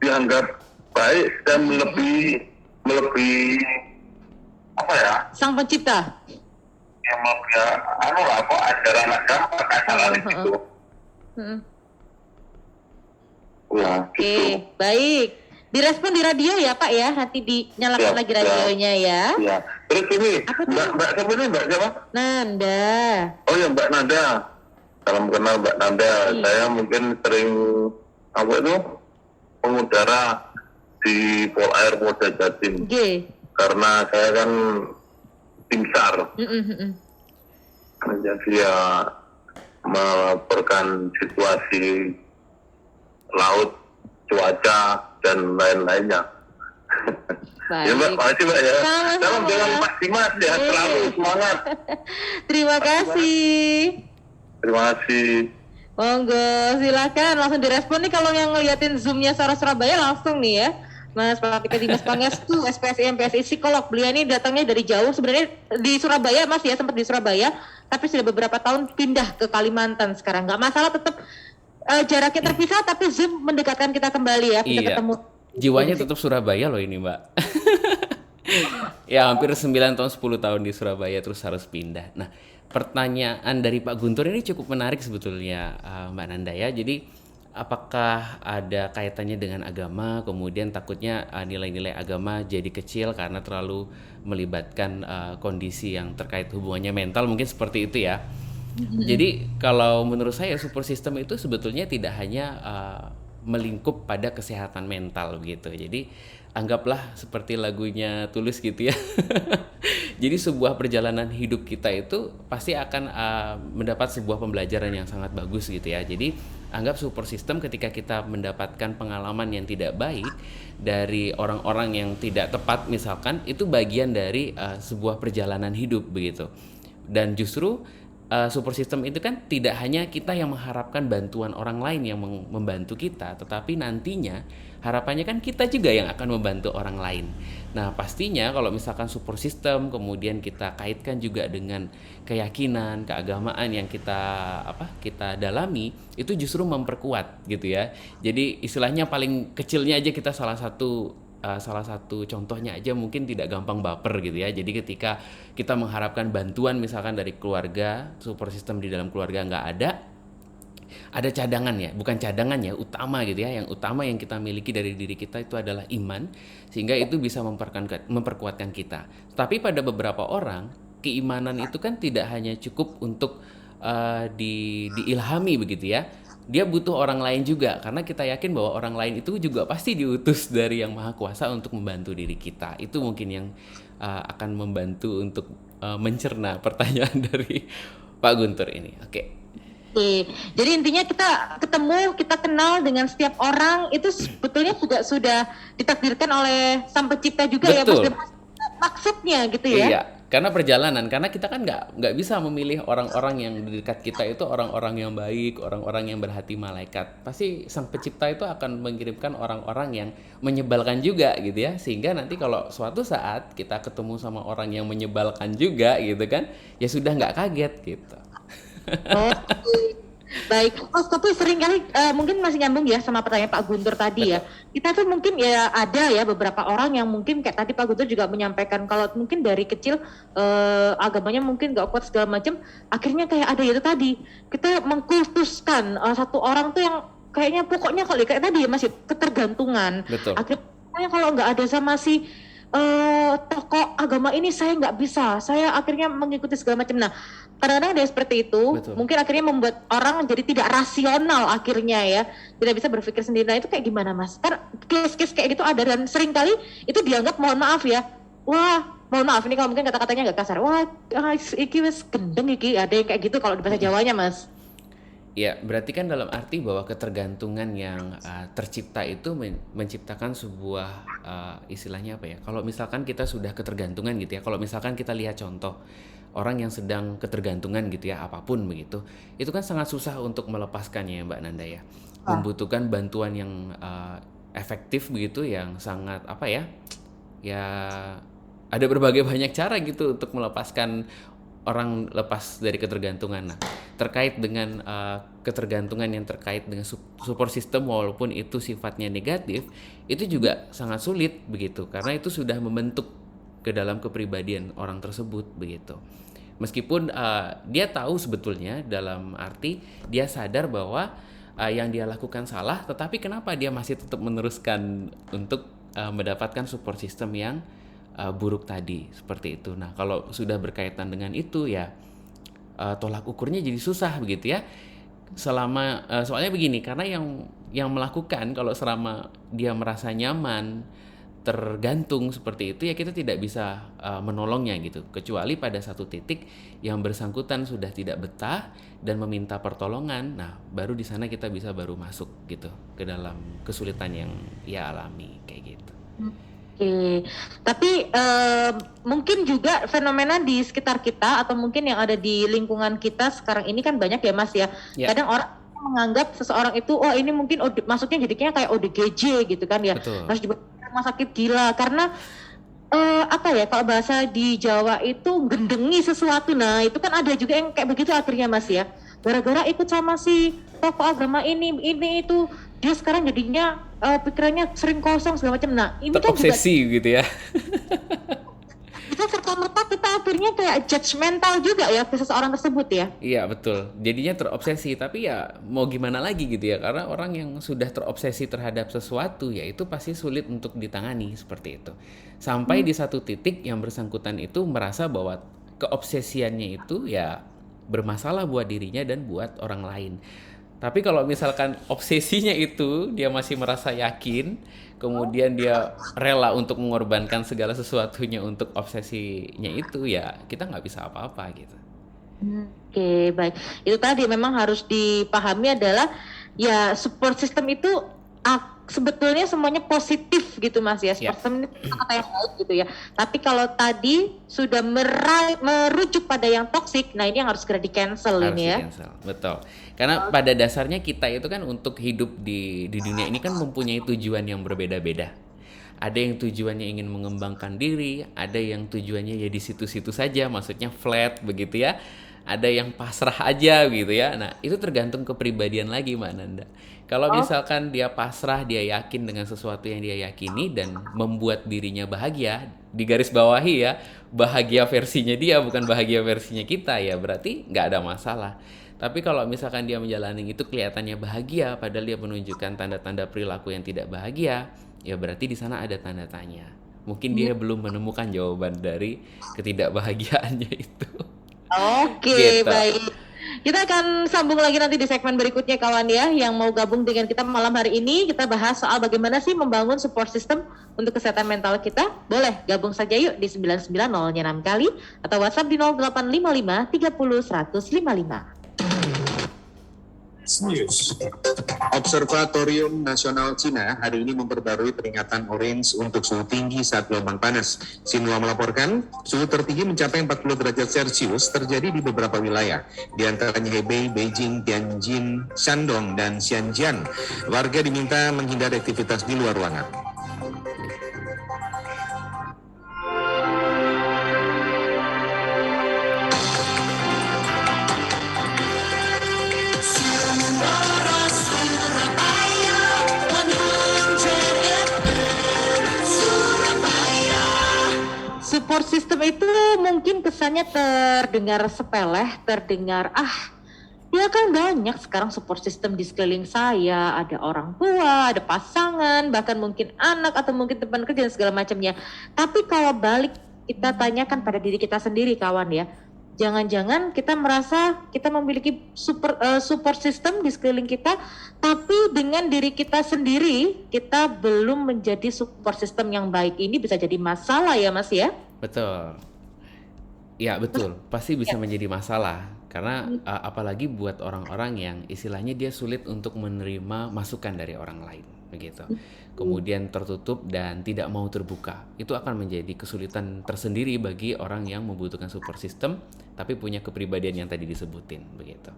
dianggap baik dan melebihi apa ya? Sang pencipta. Yang melebihi kok ajaran agama katakan itu. Ya, Oke, gitu. baik. Direspon di radio ya Pak ya, nanti dinyalakan Ya, lagi radionya ya. Ya. Terus ini, Apa tuh? Mbak siapa ini? Mbak siapa? Nanda. Oh ya, Mbak Nanda. Salam kenal Mbak Nanda. Iya. Saya mungkin sering pengudara di Polair Polda Jatim. G. Karena saya kan tim SAR. Jadi ya melaporkan situasi laut, cuaca, dan lain-lainnya. Baik. Ya Mbak, makasih Mbak ya. Sama-sama. Salam dengan Pak Dimas ya, selalu semangat. Terima kasih. Terima kasih. Monggo, silakan langsung direspon nih kalau yang ngeliatin Zoom-nya Suara Surabaya langsung nih ya. Mas Pratika Dimas Pangestu, SPSI MPSI psikolog. Beliau ini datangnya dari jauh, sebenarnya di Surabaya Mas ya, sempat di Surabaya, tapi sudah beberapa tahun pindah ke Kalimantan sekarang. Nggak masalah, tetap jaraknya terpisah, tapi Zoom mendekatkan kita kembali ya, kita Iya. ketemu. Jiwanya tetap Surabaya loh ini, Mbak. Ya, hampir 9 tahun, 10 tahun di Surabaya terus harus pindah. Nah, pertanyaan dari Pak Guntur ini cukup menarik sebetulnya, Mbak Nanda ya. Jadi apakah ada kaitannya dengan agama, kemudian takutnya nilai-nilai agama jadi kecil karena terlalu melibatkan kondisi yang terkait hubungannya mental, mungkin seperti itu ya. Jadi kalau menurut saya support system itu sebetulnya tidak hanya melingkup pada kesehatan mental begitu. Jadi anggaplah seperti lagunya Tulus gitu ya. Jadi sebuah perjalanan hidup kita itu pasti akan mendapat sebuah pembelajaran yang sangat bagus gitu ya. Jadi anggap support system ketika kita mendapatkan pengalaman yang tidak baik dari orang-orang yang tidak tepat misalkan, itu bagian dari sebuah perjalanan hidup begitu. Dan justru support system itu kan tidak hanya kita yang mengharapkan bantuan orang lain yang membantu kita, tetapi nantinya harapannya kan kita juga yang akan membantu orang lain. Nah, pastinya kalau misalkan support system kemudian kita kaitkan juga dengan keyakinan, keagamaan yang kita dalami, itu justru memperkuat gitu ya. Jadi istilahnya paling kecilnya aja kita salah satu contohnya aja mungkin tidak gampang baper gitu ya. Jadi ketika kita mengharapkan bantuan misalkan dari keluarga, support system di dalam keluarga nggak ada cadangan ya, bukan cadangan ya, utama gitu ya. Yang utama yang kita miliki dari diri kita itu adalah iman, sehingga itu bisa memperkuatkan kita. Tapi pada beberapa orang, keimanan itu kan tidak hanya cukup untuk diilhami begitu ya. Dia butuh orang lain juga, karena kita yakin bahwa orang lain itu juga pasti diutus dari Yang Maha Kuasa untuk membantu diri kita. Itu mungkin yang akan membantu untuk mencerna pertanyaan dari Pak Guntur ini. Oke. Jadi intinya kita ketemu, kita kenal dengan setiap orang itu sebetulnya juga sudah ditakdirkan oleh Sang Pencipta juga. Betul. Ya Mas, maksudnya gitu ya. Iya, karena perjalanan, karena kita kan nggak bisa memilih orang-orang yang di dekat kita itu orang-orang yang baik, orang-orang yang berhati malaikat. Pasti Sang Pencipta itu akan mengirimkan orang-orang yang menyebalkan juga gitu ya, sehingga nanti kalau suatu saat kita ketemu sama orang yang menyebalkan juga gitu kan, ya sudah nggak kaget gitu. Oh, baik. Mas, tapi sering kali mungkin masih nyambung ya sama pertanyaan Pak Guntur tadi ya. Kita tuh mungkin ya ada ya beberapa orang yang mungkin kayak tadi Pak Guntur juga menyampaikan kalau mungkin dari kecil agamanya mungkin gak kuat segala macam, akhirnya kayak ada itu tadi kita mengkultuskan satu orang tuh yang kayaknya pokoknya kalau kayak tadi ya masih ketergantungan. Betul. Akhirnya kalau nggak ada sama si tokoh agama ini saya nggak bisa, saya akhirnya mengikuti segala macam. Nah, kadang-kadang ada seperti itu. Betul. Mungkin akhirnya membuat orang jadi tidak rasional akhirnya ya, tidak bisa berpikir sendiri. Nah, itu kayak gimana Mas? Karena case-case kayak gitu ada dan sering kali itu dianggap mohon maaf ya, wah mohon maaf ini kalau mungkin kata-katanya agak kasar, wah iki wis gendeng iki, ada yang kayak gitu kalau di bahasa Jawanya Mas. Ya, berarti kan dalam arti bahwa ketergantungan yang tercipta itu menciptakan sebuah istilahnya apa ya? Kalau misalkan kita sudah ketergantungan gitu ya, kalau misalkan kita lihat contoh orang yang sedang ketergantungan gitu ya, apapun begitu, itu kan sangat susah untuk melepaskannya ya Mbak Nanda ya. Membutuhkan bantuan yang efektif begitu, yang sangat apa ya, ya ada berbagai banyak cara gitu untuk melepaskan orang lepas dari ketergantungan. Nah, terkait dengan ketergantungan yang terkait dengan support system, walaupun itu sifatnya negatif, itu juga sangat sulit begitu, karena itu sudah membentuk ke dalam kepribadian orang tersebut begitu. Meskipun dia tahu sebetulnya, dalam arti dia sadar bahwa yang dia lakukan salah, tetapi kenapa dia masih tetap meneruskan untuk mendapatkan support system yang buruk tadi, seperti itu. Nah, kalau sudah berkaitan dengan itu ya tolak ukurnya jadi susah begitu ya. Soalnya begini, karena yang melakukan, kalau selama dia merasa nyaman, tergantung seperti itu ya, kita tidak bisa menolongnya gitu, kecuali pada satu titik yang bersangkutan sudah tidak betah dan meminta pertolongan. Nah, baru di sana kita bisa baru masuk gitu ke dalam kesulitan yang ia alami kayak gitu. Oke, tapi mungkin juga fenomena di sekitar kita atau mungkin yang ada di lingkungan kita sekarang ini kan banyak ya Mas ya. Ya. Kadang orang menganggap seseorang itu, oh ini mungkin masuknya jadinya kayak ODGJ gitu kan ya. Betul. Harus dibawa ke rumah sakit gila karena apa ya, kalau bahasa di Jawa itu gendengi sesuatu. Nah itu kan ada juga yang kayak begitu akhirnya Mas ya. Gara-gara ikut sama si tokoh agama ini itu, dia sekarang jadinya pikirannya sering kosong segala macam. Nah ini kan juga Terobsesi gitu ya. itu serta-merta kita akhirnya kayak judgmental juga ya ke seseorang tersebut ya. Iya betul, jadinya terobsesi, tapi ya mau gimana lagi gitu ya, karena orang yang sudah terobsesi terhadap sesuatu ya itu pasti sulit untuk ditangani seperti itu. Sampai di satu titik yang bersangkutan itu merasa bahwa keobsesiannya itu ya bermasalah buat dirinya dan buat orang lain. Tapi kalau misalkan obsesinya itu dia masih merasa yakin, kemudian dia rela untuk mengorbankan segala sesuatunya untuk obsesinya itu, ya kita nggak bisa apa-apa gitu. Oke, baik. Itu tadi memang harus dipahami adalah ya support system itu sebetulnya semuanya positif gitu Mas ya. Support system ini kata yang baik gitu ya. Tapi kalau tadi sudah merujuk pada yang toksik, nah ini yang harus segera di-cancel ini ya. Cancel. Betul. Karena pada dasarnya kita itu kan untuk hidup di dunia ini kan mempunyai tujuan yang berbeda-beda. Ada yang tujuannya ingin mengembangkan diri, ada yang tujuannya ya di situ-situ saja, maksudnya flat begitu ya. Ada yang pasrah aja gitu ya. Nah, itu tergantung kepribadian lagi Mbak Nanda. Kalau misalkan dia pasrah, dia yakin dengan sesuatu yang dia yakini dan membuat dirinya bahagia, digaris bawahi ya, bahagia versinya dia bukan bahagia versinya kita ya, berarti nggak ada masalah. Tapi kalau misalkan dia menjalani itu kelihatannya bahagia, padahal dia menunjukkan tanda-tanda perilaku yang tidak bahagia, ya berarti di sana ada tanda tanya. Mungkin dia belum menemukan jawaban dari ketidakbahagiaannya itu. Oke, Gitu. baik. Kita akan sambung lagi nanti di segmen berikutnya kawan ya, yang mau gabung dengan kita malam hari ini. Kita bahas soal bagaimana sih membangun support system untuk kesehatan mental kita. Boleh gabung saja yuk di 990-nya 6 kali atau WhatsApp di 0855 30 100 55. News. Observatorium Nasional Cina hari ini memperbarui peringatan orange untuk suhu tinggi saat gelombang panas. Xinhua melaporkan suhu tertinggi mencapai 40 derajat Celcius terjadi di beberapa wilayah, di antaranya Hebei, Beijing, Tianjin, Shandong, dan Xinjiang. Warga diminta menghindari aktivitas di luar ruangan. Support system itu mungkin kesannya terdengar sepele, terdengar ya kan banyak sekarang support system di sekeliling saya, ada orang tua, ada pasangan, bahkan mungkin anak atau mungkin teman kerja dan segala macamnya. Tapi kalau balik kita tanyakan pada diri kita sendiri kawan ya, jangan-jangan kita merasa kita memiliki support system di sekeliling kita, tapi dengan diri kita sendiri kita belum menjadi support system yang baik. Ini bisa jadi masalah ya Mas ya? Betul. Ya betul, pasti bisa menjadi masalah. Karena apalagi buat orang-orang yang istilahnya dia sulit untuk menerima masukan dari orang lain. begitu. Kemudian tertutup dan tidak mau terbuka. Itu akan menjadi kesulitan tersendiri bagi orang yang membutuhkan support system tapi punya kepribadian yang tadi disebutin, begitu.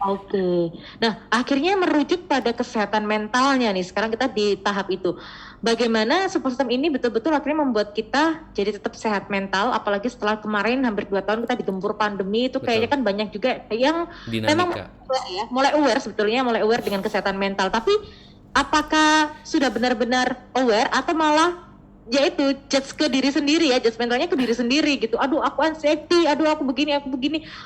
Oke. Nah, akhirnya merujuk pada kesehatan mentalnya nih. Sekarang kita di tahap itu. Bagaimana support system ini betul-betul akhirnya membuat kita jadi tetap sehat mental, apalagi setelah kemarin hampir 2 tahun kita digempur pandemi itu. Betul. Kayaknya kan banyak juga yang memang Dinamika. mulai aware sebetulnya, mulai aware dengan kesehatan mental. Tapi apakah sudah benar-benar aware atau malah yaitu judge ke diri sendiri ya, judge mentalnya ke diri sendiri gitu. Aduh aku anxiety, aduh aku begini,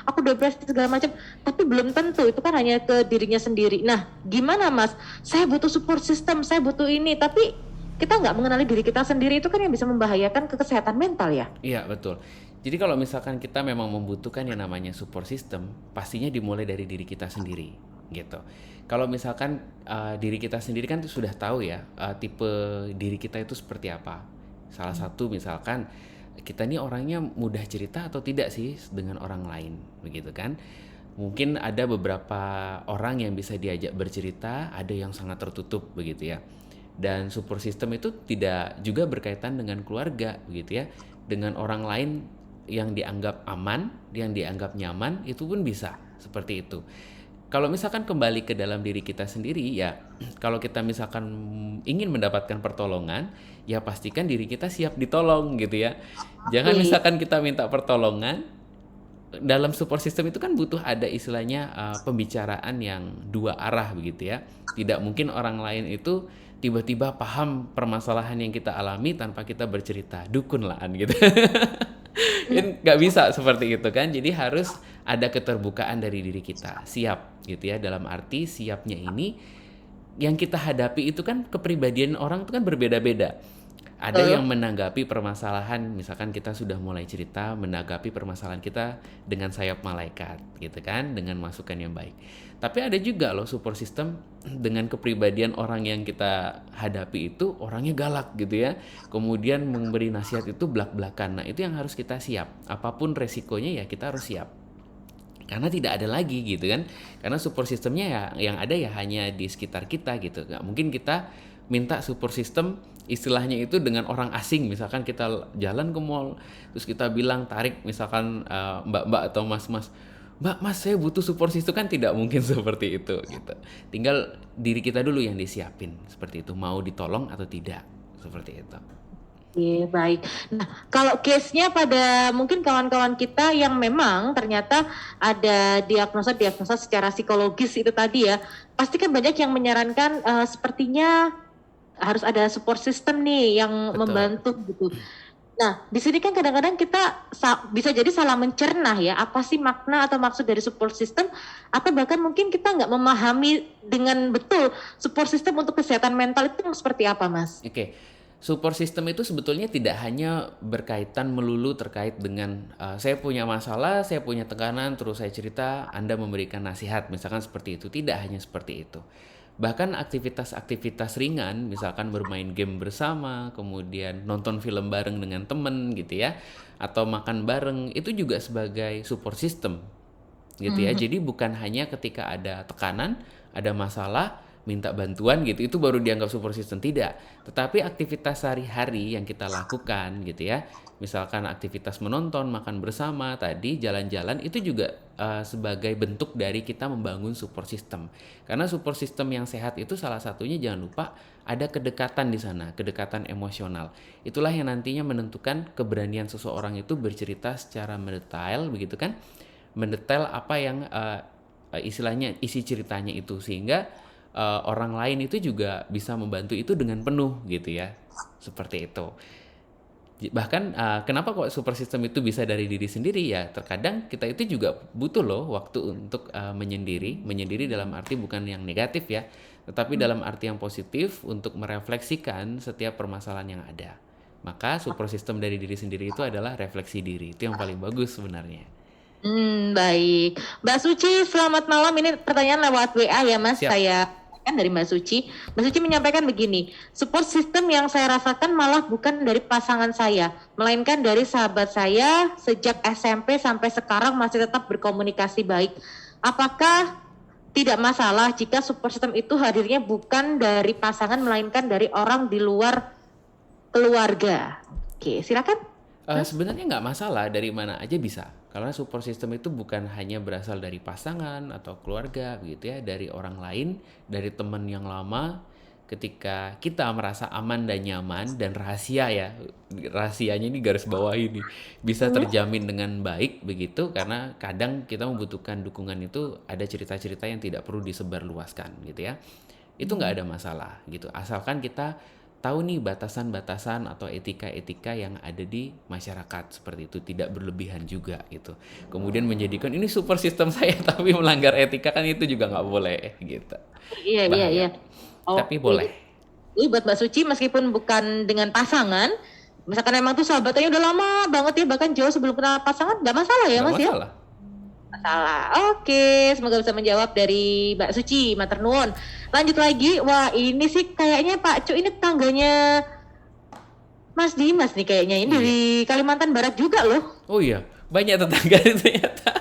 aku depresi segala macam. Tapi belum tentu, itu kan hanya ke dirinya sendiri. Nah gimana Mas, saya butuh support system, saya butuh ini, tapi kita nggak mengenali diri kita sendiri, itu kan yang bisa membahayakan ke kesehatan mental ya. Iya, betul. Jadi kalau misalkan kita memang membutuhkan yang namanya support system, pastinya dimulai dari diri kita sendiri gitu. Kalau misalkan diri kita sendiri kan sudah tahu ya tipe diri kita itu seperti apa. Salah satu misalkan kita nih orangnya mudah cerita atau tidak sih dengan orang lain, begitu kan? Mungkin ada beberapa orang yang bisa diajak bercerita, ada yang sangat tertutup begitu ya. Dan support system itu tidak juga berkaitan dengan keluarga begitu ya. Dengan orang lain yang dianggap aman, yang dianggap nyaman, itu pun bisa seperti itu. Kalau misalkan kembali ke dalam diri kita sendiri ya, kalau kita misalkan ingin mendapatkan pertolongan, ya pastikan diri kita siap ditolong gitu ya. Jangan misalkan kita minta pertolongan, dalam support system itu kan butuh ada istilahnya pembicaraan yang dua arah begitu ya. Tidak mungkin orang lain itu tiba-tiba paham permasalahan yang kita alami tanpa kita bercerita, dukun lah gitu. Kan nggak bisa seperti itu kan, jadi harus ada keterbukaan dari diri kita, siap gitu ya. Dalam arti siapnya ini yang kita hadapi itu kan kepribadian orang itu kan berbeda-beda. Ada yang menanggapi permasalahan, misalkan kita sudah mulai cerita, menanggapi permasalahan kita dengan sayap malaikat gitu kan, dengan masukan yang baik. Tapi ada juga loh support system dengan kepribadian orang yang kita hadapi itu orangnya galak gitu ya. Kemudian memberi nasihat itu belak-belakan. Nah, itu yang harus kita siap. Apapun resikonya ya kita harus siap. Karena tidak ada lagi gitu kan. Karena support systemnya ya yang ada ya hanya di sekitar kita gitu. Nggak mungkin kita minta support system istilahnya itu dengan orang asing. Misalkan kita jalan ke mall terus kita bilang tarik misalkan mbak-mbak atau mas-mas, Mbak, Mas, saya butuh support system, kan tidak mungkin seperti itu gitu. Tinggal diri kita dulu yang disiapin seperti itu, mau ditolong atau tidak, seperti itu. Iya, baik. Nah, kalau case-nya pada mungkin kawan-kawan kita yang memang ternyata ada diagnosa secara psikologis itu tadi ya, pasti kan banyak yang menyarankan sepertinya harus ada support system nih yang membantu gitu. Nah, di sini kan kadang-kadang kita bisa jadi salah mencerna ya, apa sih makna atau maksud dari support system, atau bahkan mungkin kita nggak memahami dengan betul support system untuk kesehatan mental itu seperti apa, Mas? Oke. Support system itu sebetulnya tidak hanya berkaitan melulu terkait dengan saya punya masalah, saya punya tekanan, terus saya cerita, Anda memberikan nasihat, misalkan seperti itu. Tidak hanya seperti itu. Bahkan aktivitas-aktivitas ringan, misalkan bermain game bersama, kemudian nonton film bareng dengan teman gitu ya, atau makan bareng, itu juga sebagai support system gitu ya. Jadi bukan hanya ketika ada tekanan, ada masalah, minta bantuan gitu, itu baru dianggap support system, tidak. Tetapi aktivitas sehari-hari yang kita lakukan gitu ya, misalkan aktivitas menonton, makan bersama, tadi jalan-jalan, itu juga sebagai bentuk dari kita membangun support system. Karena support system yang sehat itu salah satunya jangan lupa ada kedekatan di sana, kedekatan emosional. Itulah yang nantinya menentukan keberanian seseorang itu bercerita secara mendetail begitu kan, mendetail apa yang istilahnya isi ceritanya itu, sehingga orang lain itu juga bisa membantu itu dengan penuh gitu ya, seperti itu. Bahkan kenapa kok support system itu bisa dari diri sendiri ya, terkadang kita itu juga butuh loh waktu untuk menyendiri dalam arti bukan yang negatif ya, tetapi dalam arti yang positif untuk merefleksikan setiap permasalahan yang ada. Maka support system dari diri sendiri itu adalah refleksi diri, itu yang paling bagus sebenarnya. Baik. Mbak Suci, selamat malam. Ini pertanyaan lewat WA ya, Mas. Siap. Saya dari Mbak Suci. Mbak Suci menyampaikan begini, support system yang saya rasakan malah bukan dari pasangan saya, melainkan dari sahabat saya sejak SMP sampai sekarang masih tetap berkomunikasi baik. Apakah tidak masalah jika support system itu hadirnya bukan dari pasangan melainkan dari orang di luar keluarga. Oke, silakan. Sebenarnya nggak masalah dari mana aja bisa. Karena support system itu bukan hanya berasal dari pasangan atau keluarga begitu ya, dari orang lain, dari teman yang lama. Ketika kita merasa aman dan nyaman dan rahasia ya, rahasianya ini garis bawah ini bisa terjamin dengan baik begitu, karena kadang kita membutuhkan dukungan itu ada cerita-cerita yang tidak perlu disebarluaskan gitu ya. Itu nggak ada masalah gitu, asalkan kita tahu nih batasan-batasan atau etika-etika yang ada di masyarakat seperti itu, tidak berlebihan juga gitu. Kemudian menjadikan ini super sistem saya tapi melanggar etika, kan itu juga nggak boleh gitu. Iya. Bahaya. Tapi boleh. Ini buat Mbak Suci, meskipun bukan dengan pasangan, misalkan emang tuh sahabatnya udah lama banget ya, bahkan jauh sebelum kenal pasangan, nggak masalah ya Nggak Mas ya? masalah. Masalah. Oke, semoga bisa menjawab dari Mbak Suci, matur nuwun. Lanjut lagi, wah ini sih kayaknya Pak Cu ini tetangganya Mas Dimas nih kayaknya, ini dari Kalimantan Barat juga loh. Oh iya, banyak tetangga ternyata.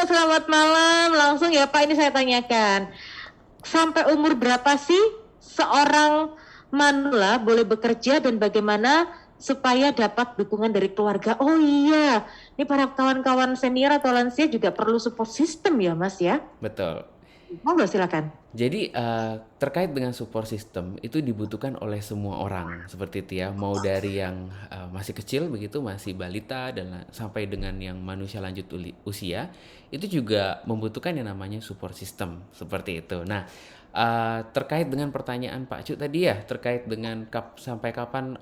Selamat malam, langsung ya Pak, ini saya tanyakan. Sampai umur berapa sih seorang manula boleh bekerja dan bagaimana supaya dapat dukungan dari keluarga? Oh iya, ini para kawan-kawan senior atau lansia juga perlu support system ya Mas ya? Betul. Monggo silakan. Jadi terkait dengan support system itu dibutuhkan oleh semua orang seperti itu ya, mau dari yang masih kecil begitu, masih balita dan sampai dengan yang manusia lanjut usia, itu juga membutuhkan yang namanya support system seperti itu. Nah, terkait dengan pertanyaan Pak Cu tadi ya, terkait dengan sampai kapan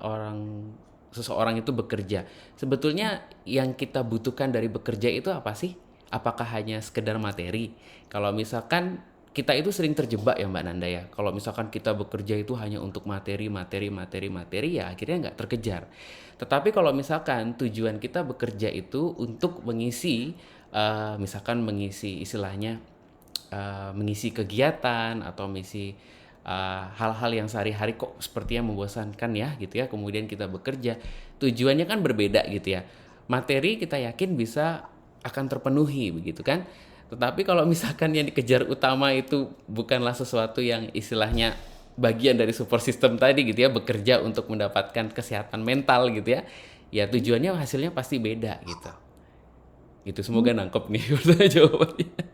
seseorang itu bekerja. Sebetulnya yang kita butuhkan dari bekerja itu apa sih? Apakah hanya sekedar materi? Kalau misalkan kita itu sering terjebak ya Mbak Nanda ya, kalau misalkan kita bekerja itu hanya untuk materi ya akhirnya nggak terkejar. Tetapi kalau misalkan tujuan kita bekerja itu untuk mengisi, misalkan mengisi istilahnya, mengisi kegiatan atau mengisi hal-hal yang sehari-hari kok sepertinya membosankan ya gitu ya, kemudian kita bekerja, tujuannya kan berbeda gitu ya. Materi kita yakin bisa akan terpenuhi begitu kan. Tetapi kalau misalkan yang dikejar utama itu bukanlah sesuatu yang istilahnya bagian dari support system tadi gitu ya, bekerja untuk mendapatkan kesehatan mental gitu ya, ya tujuannya hasilnya pasti beda gitu. Itu semoga nangkep nih jawabannya.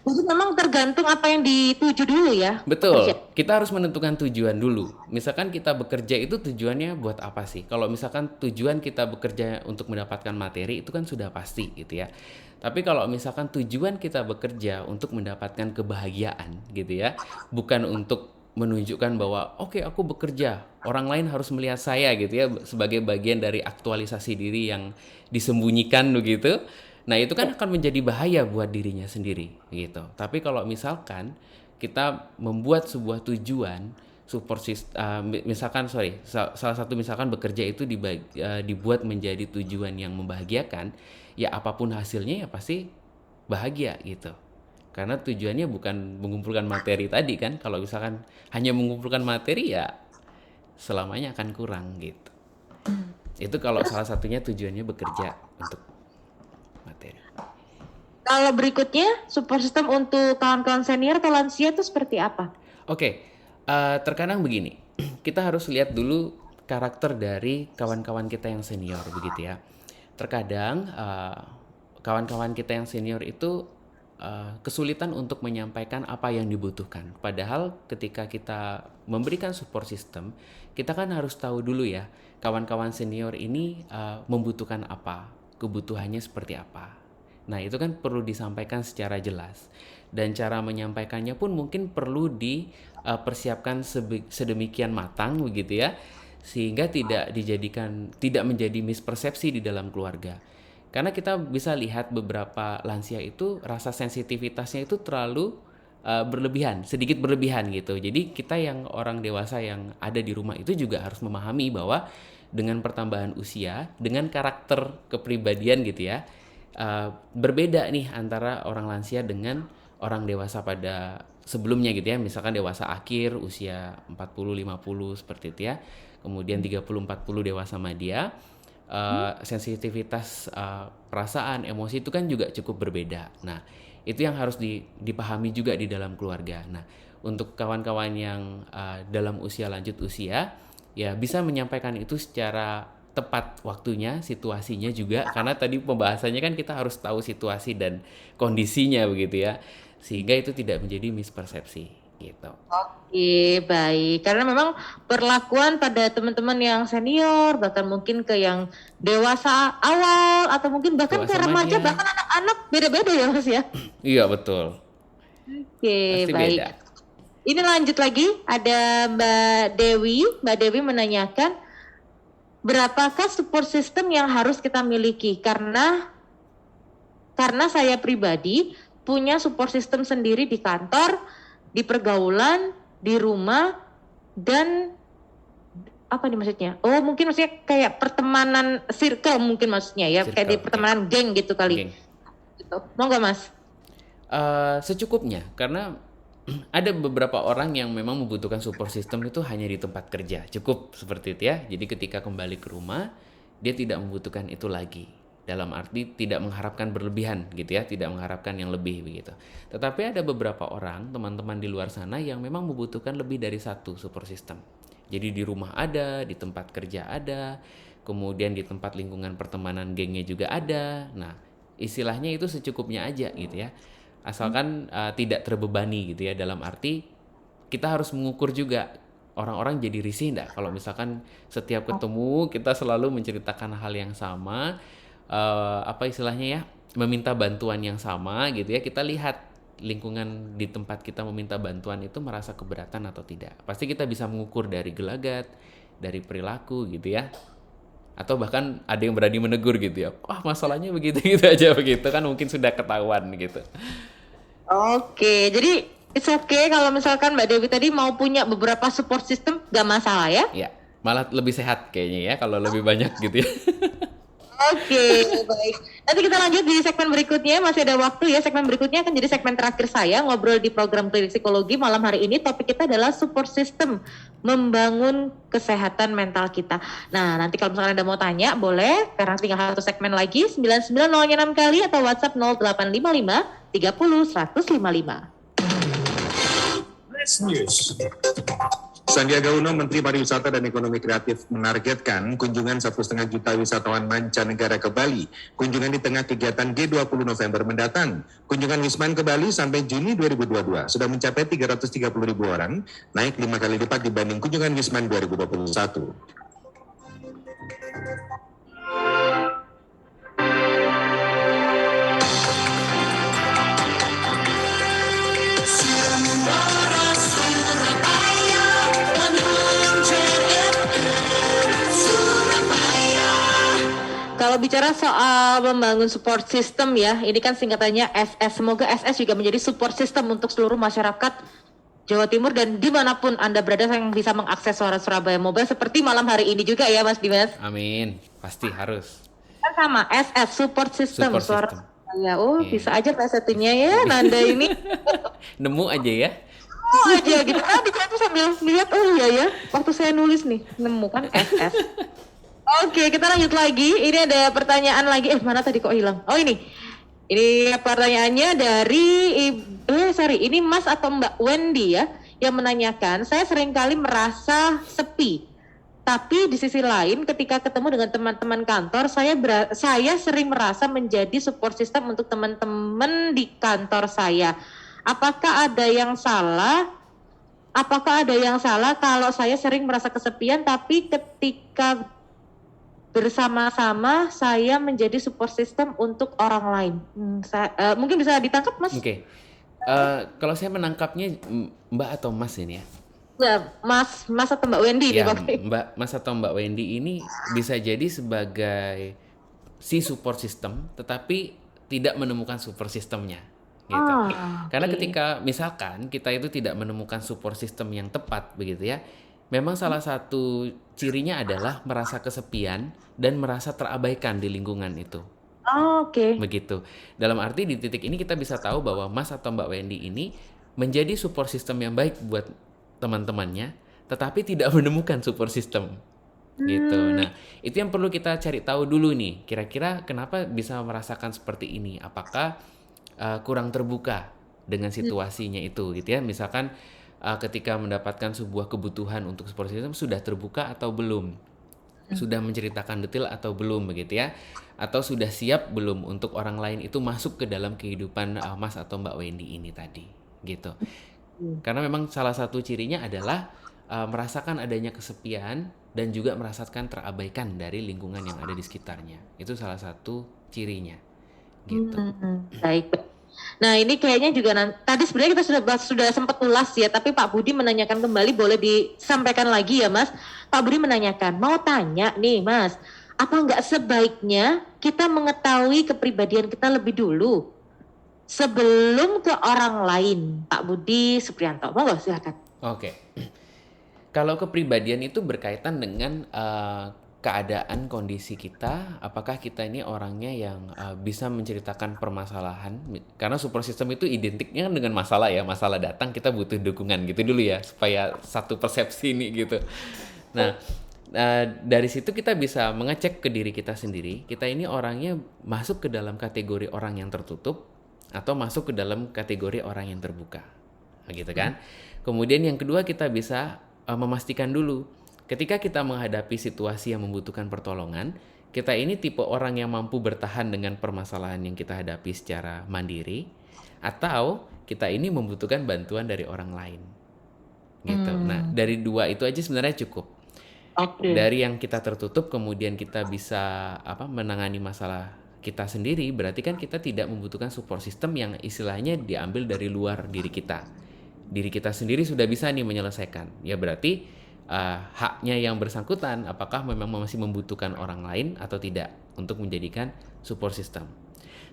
Jadi memang tergantung apa yang dituju dulu ya. Betul, kita harus menentukan tujuan dulu. Misalkan kita bekerja itu tujuannya buat apa sih? Kalau misalkan tujuan kita bekerja untuk mendapatkan materi itu kan sudah pasti gitu ya. Tapi kalau misalkan tujuan kita bekerja untuk mendapatkan kebahagiaan gitu ya, bukan untuk menunjukkan bahwa oke, aku bekerja, orang lain harus melihat saya gitu ya, sebagai bagian dari aktualisasi diri yang disembunyikan begitu. Nah itu kan akan menjadi bahaya buat dirinya sendiri gitu. Tapi kalau misalkan kita membuat sebuah tujuan support system, salah satu misalkan bekerja itu dibuat menjadi tujuan yang membahagiakan, ya apapun hasilnya ya pasti bahagia gitu. Karena tujuannya bukan mengumpulkan materi tadi kan. Kalau misalkan hanya mengumpulkan materi ya selamanya akan kurang gitu. Itu kalau salah satunya tujuannya bekerja untuk materi. Kalau berikutnya support system untuk kawan-kawan senior atau lansia itu seperti apa? Oke, terkadang begini, kita harus lihat dulu karakter dari kawan-kawan kita yang senior begitu ya. Terkadang kawan-kawan kita yang senior itu kesulitan untuk menyampaikan apa yang dibutuhkan. Padahal ketika kita memberikan support system, kita kan harus tahu dulu ya, kawan-kawan senior ini membutuhkan apa, kebutuhannya seperti apa. Nah itu kan perlu disampaikan secara jelas. Dan cara menyampaikannya pun mungkin perlu dipersiapkan sedemikian matang begitu ya, sehingga tidak menjadi mispersepsi di dalam keluarga. Karena kita bisa lihat beberapa lansia itu rasa sensitivitasnya itu terlalu sedikit berlebihan gitu. Jadi kita yang orang dewasa yang ada di rumah itu juga harus memahami bahwa dengan pertambahan usia, dengan karakter kepribadian gitu ya, berbeda nih antara orang lansia dengan orang dewasa pada sebelumnya gitu ya. Misalkan dewasa akhir usia 40-50 seperti itu ya, kemudian 30-40 dewasa madya, sensitivitas perasaan, emosi itu kan juga cukup berbeda. Nah Itu yang harus dipahami juga di dalam keluarga. Nah, untuk kawan-kawan yang dalam usia lanjut usia, ya bisa menyampaikan itu secara tepat waktunya, situasinya juga, karena tadi pembahasannya kan kita harus tahu situasi dan kondisinya begitu ya, sehingga itu tidak menjadi mispersepsi gitu. Oke, baik. Karena memang perlakuan pada teman-teman yang senior, bahkan mungkin ke yang dewasa awal, atau mungkin bahkan ke Dewasa remaja, manja. bahkan anak-anak beda-beda ya Mas ya. Iya betul. Oke, Pasti baik. beda. Ini lanjut lagi, ada Mbak Dewi. Mbak Dewi menanyakan, berapakah support system yang harus kita miliki? Karena saya pribadi punya support system sendiri di kantor, di pergaulan, di rumah, dan apa nih maksudnya? Oh, mungkin maksudnya kayak pertemanan circle mungkin maksudnya ya, kayak di Circle, pertemanan geng gitu kali. Geng. Gitu. Mau nggak Mas? Secukupnya, karena ada beberapa orang yang memang membutuhkan support system itu hanya di tempat kerja, cukup seperti itu ya. Jadi ketika kembali ke rumah, dia tidak membutuhkan itu lagi. Dalam arti tidak mengharapkan berlebihan gitu ya, tidak mengharapkan yang lebih begitu. Tetapi ada beberapa orang, teman-teman di luar sana yang memang membutuhkan lebih dari satu support system. Jadi di rumah ada, di tempat kerja ada, kemudian di tempat lingkungan pertemanan gengnya juga ada. Nah, istilahnya itu secukupnya aja gitu ya. Asalkan tidak terbebani gitu ya, dalam arti kita harus mengukur juga, orang-orang jadi risih enggak kalau misalkan setiap ketemu kita selalu menceritakan hal yang sama, apa istilahnya ya, meminta bantuan yang sama gitu ya. Kita lihat lingkungan di tempat kita meminta bantuan itu merasa keberatan atau tidak. Pasti kita bisa mengukur dari gelagat, dari perilaku gitu ya. Atau bahkan ada yang berani menegur gitu ya. Wah, masalahnya begitu-gitu aja begitu kan, mungkin sudah ketahuan gitu. Oke, jadi it's okay kalau misalkan Mbak Dewi tadi mau punya beberapa support system, gak masalah ya? Ya, malah lebih sehat kayaknya ya kalau lebih banyak gitu ya. Oke, baik. Nanti kita lanjut di segmen berikutnya, masih ada waktu ya. Segmen berikutnya akan jadi segmen terakhir saya ngobrol di program Klinik Psikologi malam hari ini. Topik kita adalah support system, membangun kesehatan mental kita. Nah, nanti kalau misalkan Anda mau tanya, boleh. Karena tinggal satu segmen lagi, 990-nya 6 kali atau WhatsApp 0855 30 155. Sandiaga Uno, Menteri Pariwisata dan Ekonomi Kreatif, menargetkan kunjungan 1,5 juta wisatawan mancanegara ke Bali. Kunjungan di tengah kegiatan G20 November mendatang. Kunjungan Wisman ke Bali sampai Juni 2022 sudah mencapai 330.000 orang, naik 5 kali lipat dibanding kunjungan Wisman 2021. Suara Surabaya 100 FM Surabaya. Kalau bicara soal membangun support system ya, ini kan singkatannya SS. Semoga SS juga menjadi support system untuk seluruh masyarakat Jawa Timur dan dimanapun Anda berada yang bisa mengakses Suara Surabaya Mobile seperti malam hari ini juga ya Mas Dimas. Amin, pasti harus. Kan sama SS, support system Support Suara system. Surabaya. Oh, Iya. bisa aja PS1-nya ya Nanda ini. Nemu aja ya. Oh aja gitu. Tadi saya tuh sambil lihat, oh iya ya, waktu saya nulis nih, nemu kan SS. Oke, kita lanjut lagi. Ini ada pertanyaan lagi. Mana tadi kok hilang? Oh ini. Ini pertanyaannya dari ini Mas atau Mbak Wendy ya, yang menanyakan, saya seringkali merasa sepi. Tapi di sisi lain ketika ketemu dengan teman-teman kantor, saya sering merasa menjadi support system untuk teman-teman di kantor saya. Apakah ada yang salah? Apakah ada yang salah kalau saya sering merasa kesepian tapi ketika bersama-sama saya menjadi support system untuk orang lain? Mungkin bisa ditangkap Mas? Oke. Kalau saya menangkapnya Mbak atau Mas ini ya. Ya, Mas atau Mbak Wendy Ya, nih Pak? Mas atau Mbak Wendy ini bisa jadi sebagai si support system, tetapi tidak menemukan support systemnya, gitu. Karena oke. ketika misalkan kita itu tidak menemukan support system yang tepat, begitu ya, memang salah satu cirinya adalah merasa kesepian dan merasa terabaikan di lingkungan itu. Oke. Begitu. Dalam arti di titik ini kita bisa tahu bahwa Mas atau Mbak Wendy ini menjadi support system yang baik buat teman-temannya, tetapi tidak menemukan support system. Gitu. Nah, itu yang perlu kita cari tahu dulu nih. Kira-kira kenapa bisa merasakan seperti ini? Apakah kurang terbuka dengan situasinya itu gitu ya. Misalkan ketika mendapatkan sebuah kebutuhan untuk support system sudah terbuka atau belum, sudah menceritakan detail atau belum begitu ya, atau sudah siap belum untuk orang lain itu masuk ke dalam kehidupan Mas atau Mbak Wendy ini tadi gitu. Karena memang salah satu cirinya adalah merasakan adanya kesepian dan juga merasakan terabaikan dari lingkungan yang ada di sekitarnya. Itu salah satu cirinya gitu. Baik. Nah ini kayaknya juga tadi sebenarnya kita sudah sempat ulas ya, tapi Pak Budi menanyakan kembali, boleh disampaikan lagi ya Mas. Pak Budi menanyakan, mau tanya nih Mas, apa nggak sebaiknya kita mengetahui kepribadian kita lebih dulu sebelum ke orang lain? Pak Budi Supriyanto, monggo silakan. Oke. Kalau kepribadian itu berkaitan dengan keadaan kondisi kita, apakah kita ini orangnya yang bisa menceritakan permasalahan, karena support system itu identiknya kan dengan masalah ya, masalah datang kita butuh dukungan gitu dulu ya, supaya satu persepsi ini gitu. Nah, dari situ kita bisa mengecek ke diri kita sendiri, kita ini orangnya masuk ke dalam kategori orang yang tertutup atau masuk ke dalam kategori orang yang terbuka, gitu kan. Kemudian yang kedua kita bisa memastikan dulu, ketika kita menghadapi situasi yang membutuhkan pertolongan, kita ini tipe orang yang mampu bertahan dengan permasalahan yang kita hadapi secara mandiri, atau kita ini membutuhkan bantuan dari orang lain. Gitu. Nah, dari dua itu aja sebenarnya cukup. Dari yang kita tertutup, kemudian kita bisa menangani masalah kita sendiri, berarti kan kita tidak membutuhkan support system yang istilahnya diambil dari luar diri kita. Diri kita sendiri sudah bisa nih menyelesaikan. Ya berarti haknya yang bersangkutan apakah memang masih membutuhkan orang lain atau tidak untuk menjadikan support system.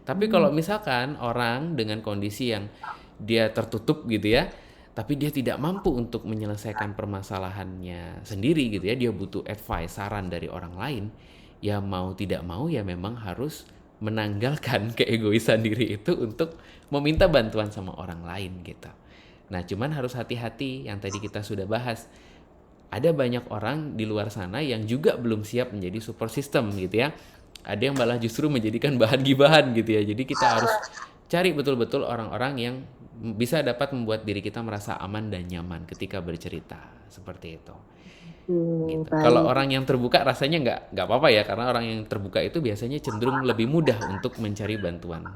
Tapi kalau misalkan orang dengan kondisi yang dia tertutup gitu ya, tapi dia tidak mampu untuk menyelesaikan permasalahannya sendiri gitu ya, dia butuh advice, saran dari orang lain, ya mau tidak mau ya memang harus menanggalkan keegoisan diri itu untuk meminta bantuan sama orang lain gitu. Nah cuman harus hati-hati yang tadi kita sudah bahas. Ada banyak orang di luar sana yang juga belum siap menjadi support system gitu ya. Ada yang malah justru menjadikan bahan gibahan gitu ya. Jadi kita harus cari betul-betul orang-orang yang bisa dapat membuat diri kita merasa aman dan nyaman ketika bercerita seperti itu. Gitu. Kalau orang yang terbuka rasanya nggak apa-apa ya, karena orang yang terbuka itu biasanya cenderung lebih mudah untuk mencari bantuan.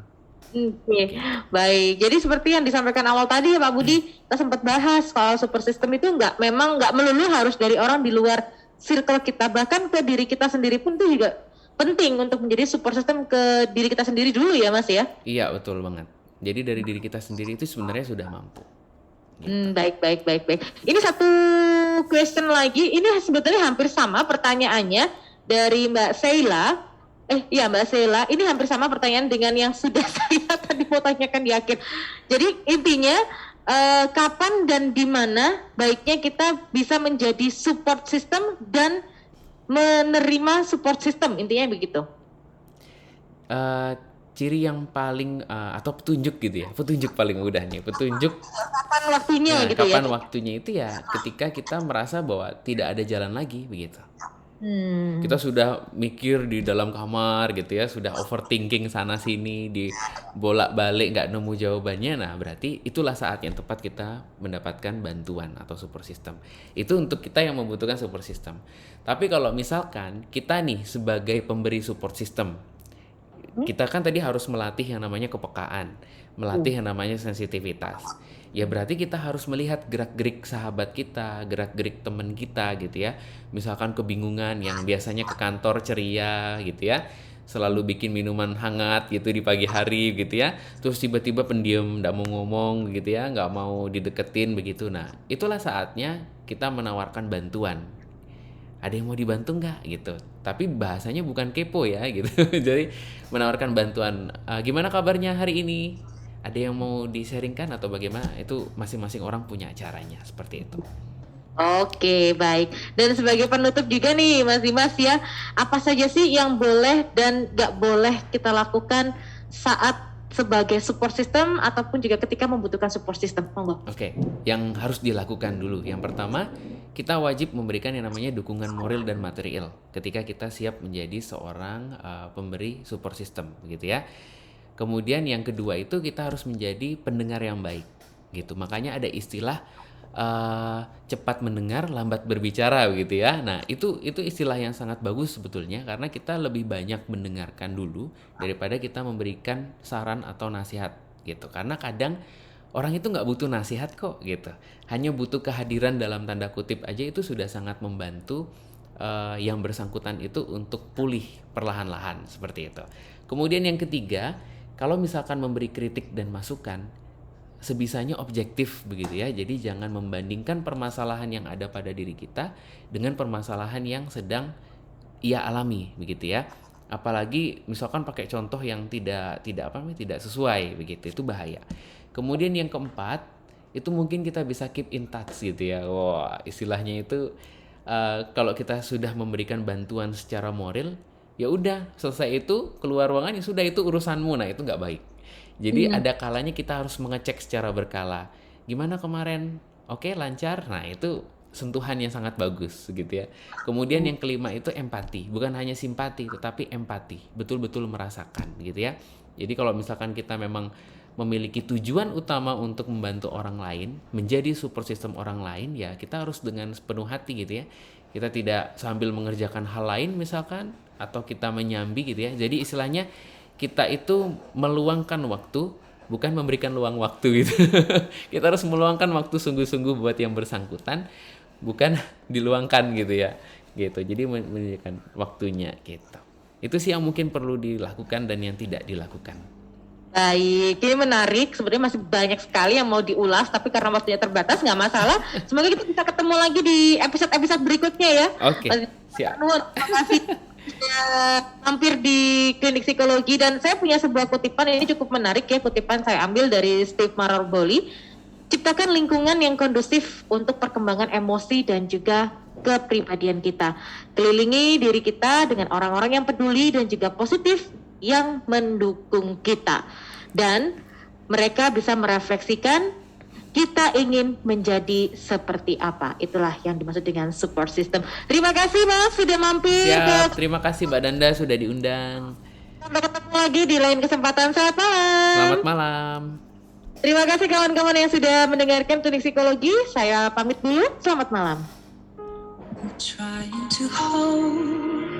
Oke, baik. Jadi seperti yang disampaikan awal tadi ya Pak Budi, kita sempat bahas kalau support system itu memang nggak melulu harus dari orang di luar circle kita, bahkan ke diri kita sendiri pun itu juga penting untuk menjadi support system ke diri kita sendiri dulu ya Mas ya. Iya betul banget. Jadi dari diri kita sendiri itu sebenarnya sudah mampu. Gitu. Baik. Ini satu question lagi, ini sebetulnya hampir sama pertanyaannya dari Mbak Sheila. Iya Mbak Sheila, ini hampir sama pertanyaan dengan yang sudah saya tadi mau tanyakan di akhir. Jadi intinya kapan dan di mana baiknya kita bisa menjadi support system dan menerima support system, intinya begitu. Ciri yang paling atau petunjuk gitu ya, petunjuk paling mudah nih, petunjuk kapan waktunya gitu ya. Kapan waktunya itu ya ketika kita merasa bahwa tidak ada jalan lagi begitu. Kita sudah mikir di dalam kamar gitu ya, sudah overthinking sana sini, di bolak-balik nggak nemu jawabannya. Nah berarti itulah saat yang tepat kita mendapatkan bantuan atau support system. Itu untuk kita yang membutuhkan support system. Tapi kalau misalkan kita nih sebagai pemberi support system, kita kan tadi harus melatih yang namanya kepekaan, melatih yang namanya sensitivitas. Ya berarti kita harus melihat gerak-gerik sahabat kita, gerak-gerik teman kita gitu ya. Misalkan kebingungan yang biasanya ke kantor ceria gitu ya, selalu bikin minuman hangat gitu di pagi hari gitu ya. Terus tiba-tiba pendiam, nggak mau ngomong gitu ya, nggak mau dideketin begitu. Nah itulah saatnya kita menawarkan bantuan. Ada yang mau dibantu nggak gitu? Tapi bahasanya bukan kepo ya gitu. Jadi menawarkan bantuan. Gimana kabarnya hari ini? Ada yang mau di-sharingkan atau bagaimana? Itu masing-masing orang punya caranya seperti itu. Oke, baik. Dan sebagai penutup juga nih Mas Dimas ya, apa saja sih yang boleh dan nggak boleh kita lakukan saat sebagai support system ataupun juga ketika membutuhkan support system? Oke, yang harus dilakukan dulu. Yang pertama, kita wajib memberikan yang namanya dukungan moral dan material ketika kita siap menjadi seorang pemberi support system, gitu ya. Kemudian yang kedua itu kita harus menjadi pendengar yang baik gitu. Makanya ada istilah cepat mendengar, lambat berbicara begitu ya. Nah, itu istilah yang sangat bagus sebetulnya karena kita lebih banyak mendengarkan dulu daripada kita memberikan saran atau nasihat gitu. Karena kadang orang itu nggak butuh nasihat kok gitu. Hanya butuh kehadiran dalam tanda kutip aja itu sudah sangat membantu yang bersangkutan itu untuk pulih perlahan-lahan seperti itu. Kemudian yang ketiga, kalau misalkan memberi kritik dan masukan, sebisanya objektif begitu ya. Jadi jangan membandingkan permasalahan yang ada pada diri kita dengan permasalahan yang sedang ia alami begitu ya. Apalagi misalkan pakai contoh yang tidak sesuai begitu, itu bahaya. Kemudian yang keempat, itu mungkin kita bisa keep in touch gitu ya. Wah, istilahnya itu kalau kita sudah memberikan bantuan secara moral, ya udah selesai itu keluar ruangan ya sudah itu urusanmu. Nah, itu nggak baik. Jadi ada kalanya kita harus mengecek secara berkala. Gimana kemarin? Oke, lancar. Nah, itu sentuhan yang sangat bagus gitu ya. Kemudian yang kelima itu empati. Bukan hanya simpati, tetapi empati. Betul-betul merasakan gitu ya. Jadi kalau misalkan kita memang memiliki tujuan utama untuk membantu orang lain, menjadi support system orang lain, ya kita harus dengan sepenuh hati gitu ya. Kita tidak sambil mengerjakan hal lain misalkan, atau kita menyambi gitu ya. Jadi istilahnya kita itu meluangkan waktu, bukan memberikan luang waktu gitu. Kita harus meluangkan waktu sungguh-sungguh buat yang bersangkutan, bukan diluangkan gitu ya. Gitu. Jadi memberikan waktunya gitu. Itu sih yang mungkin perlu dilakukan dan yang tidak dilakukan. Baik, ini menarik. Sebenarnya masih banyak sekali yang mau diulas, tapi karena waktunya terbatas nggak masalah. Semoga kita bisa ketemu lagi di episode-episode berikutnya ya. Oke, siap. Terima kasih mampir di Klinik Psikologi, dan saya punya sebuah kutipan, ini cukup menarik ya, kutipan saya ambil dari Steve Maraboli. Ciptakan lingkungan yang kondusif untuk perkembangan emosi dan juga kepribadian kita. Kelilingi diri kita dengan orang-orang yang peduli dan juga positif yang mendukung kita, dan mereka bisa merefleksikan kita ingin menjadi seperti apa. Itulah yang dimaksud dengan support system. Terima kasih Mas sudah mampir. Siap, terima kasih Mbak Danda sudah diundang. Sampai ketemu lagi di lain kesempatan. Selamat malam. Selamat malam. Terima kasih kawan-kawan yang sudah mendengarkan Klinik Psikologi. Saya pamit dulu. Selamat malam. Trying to hold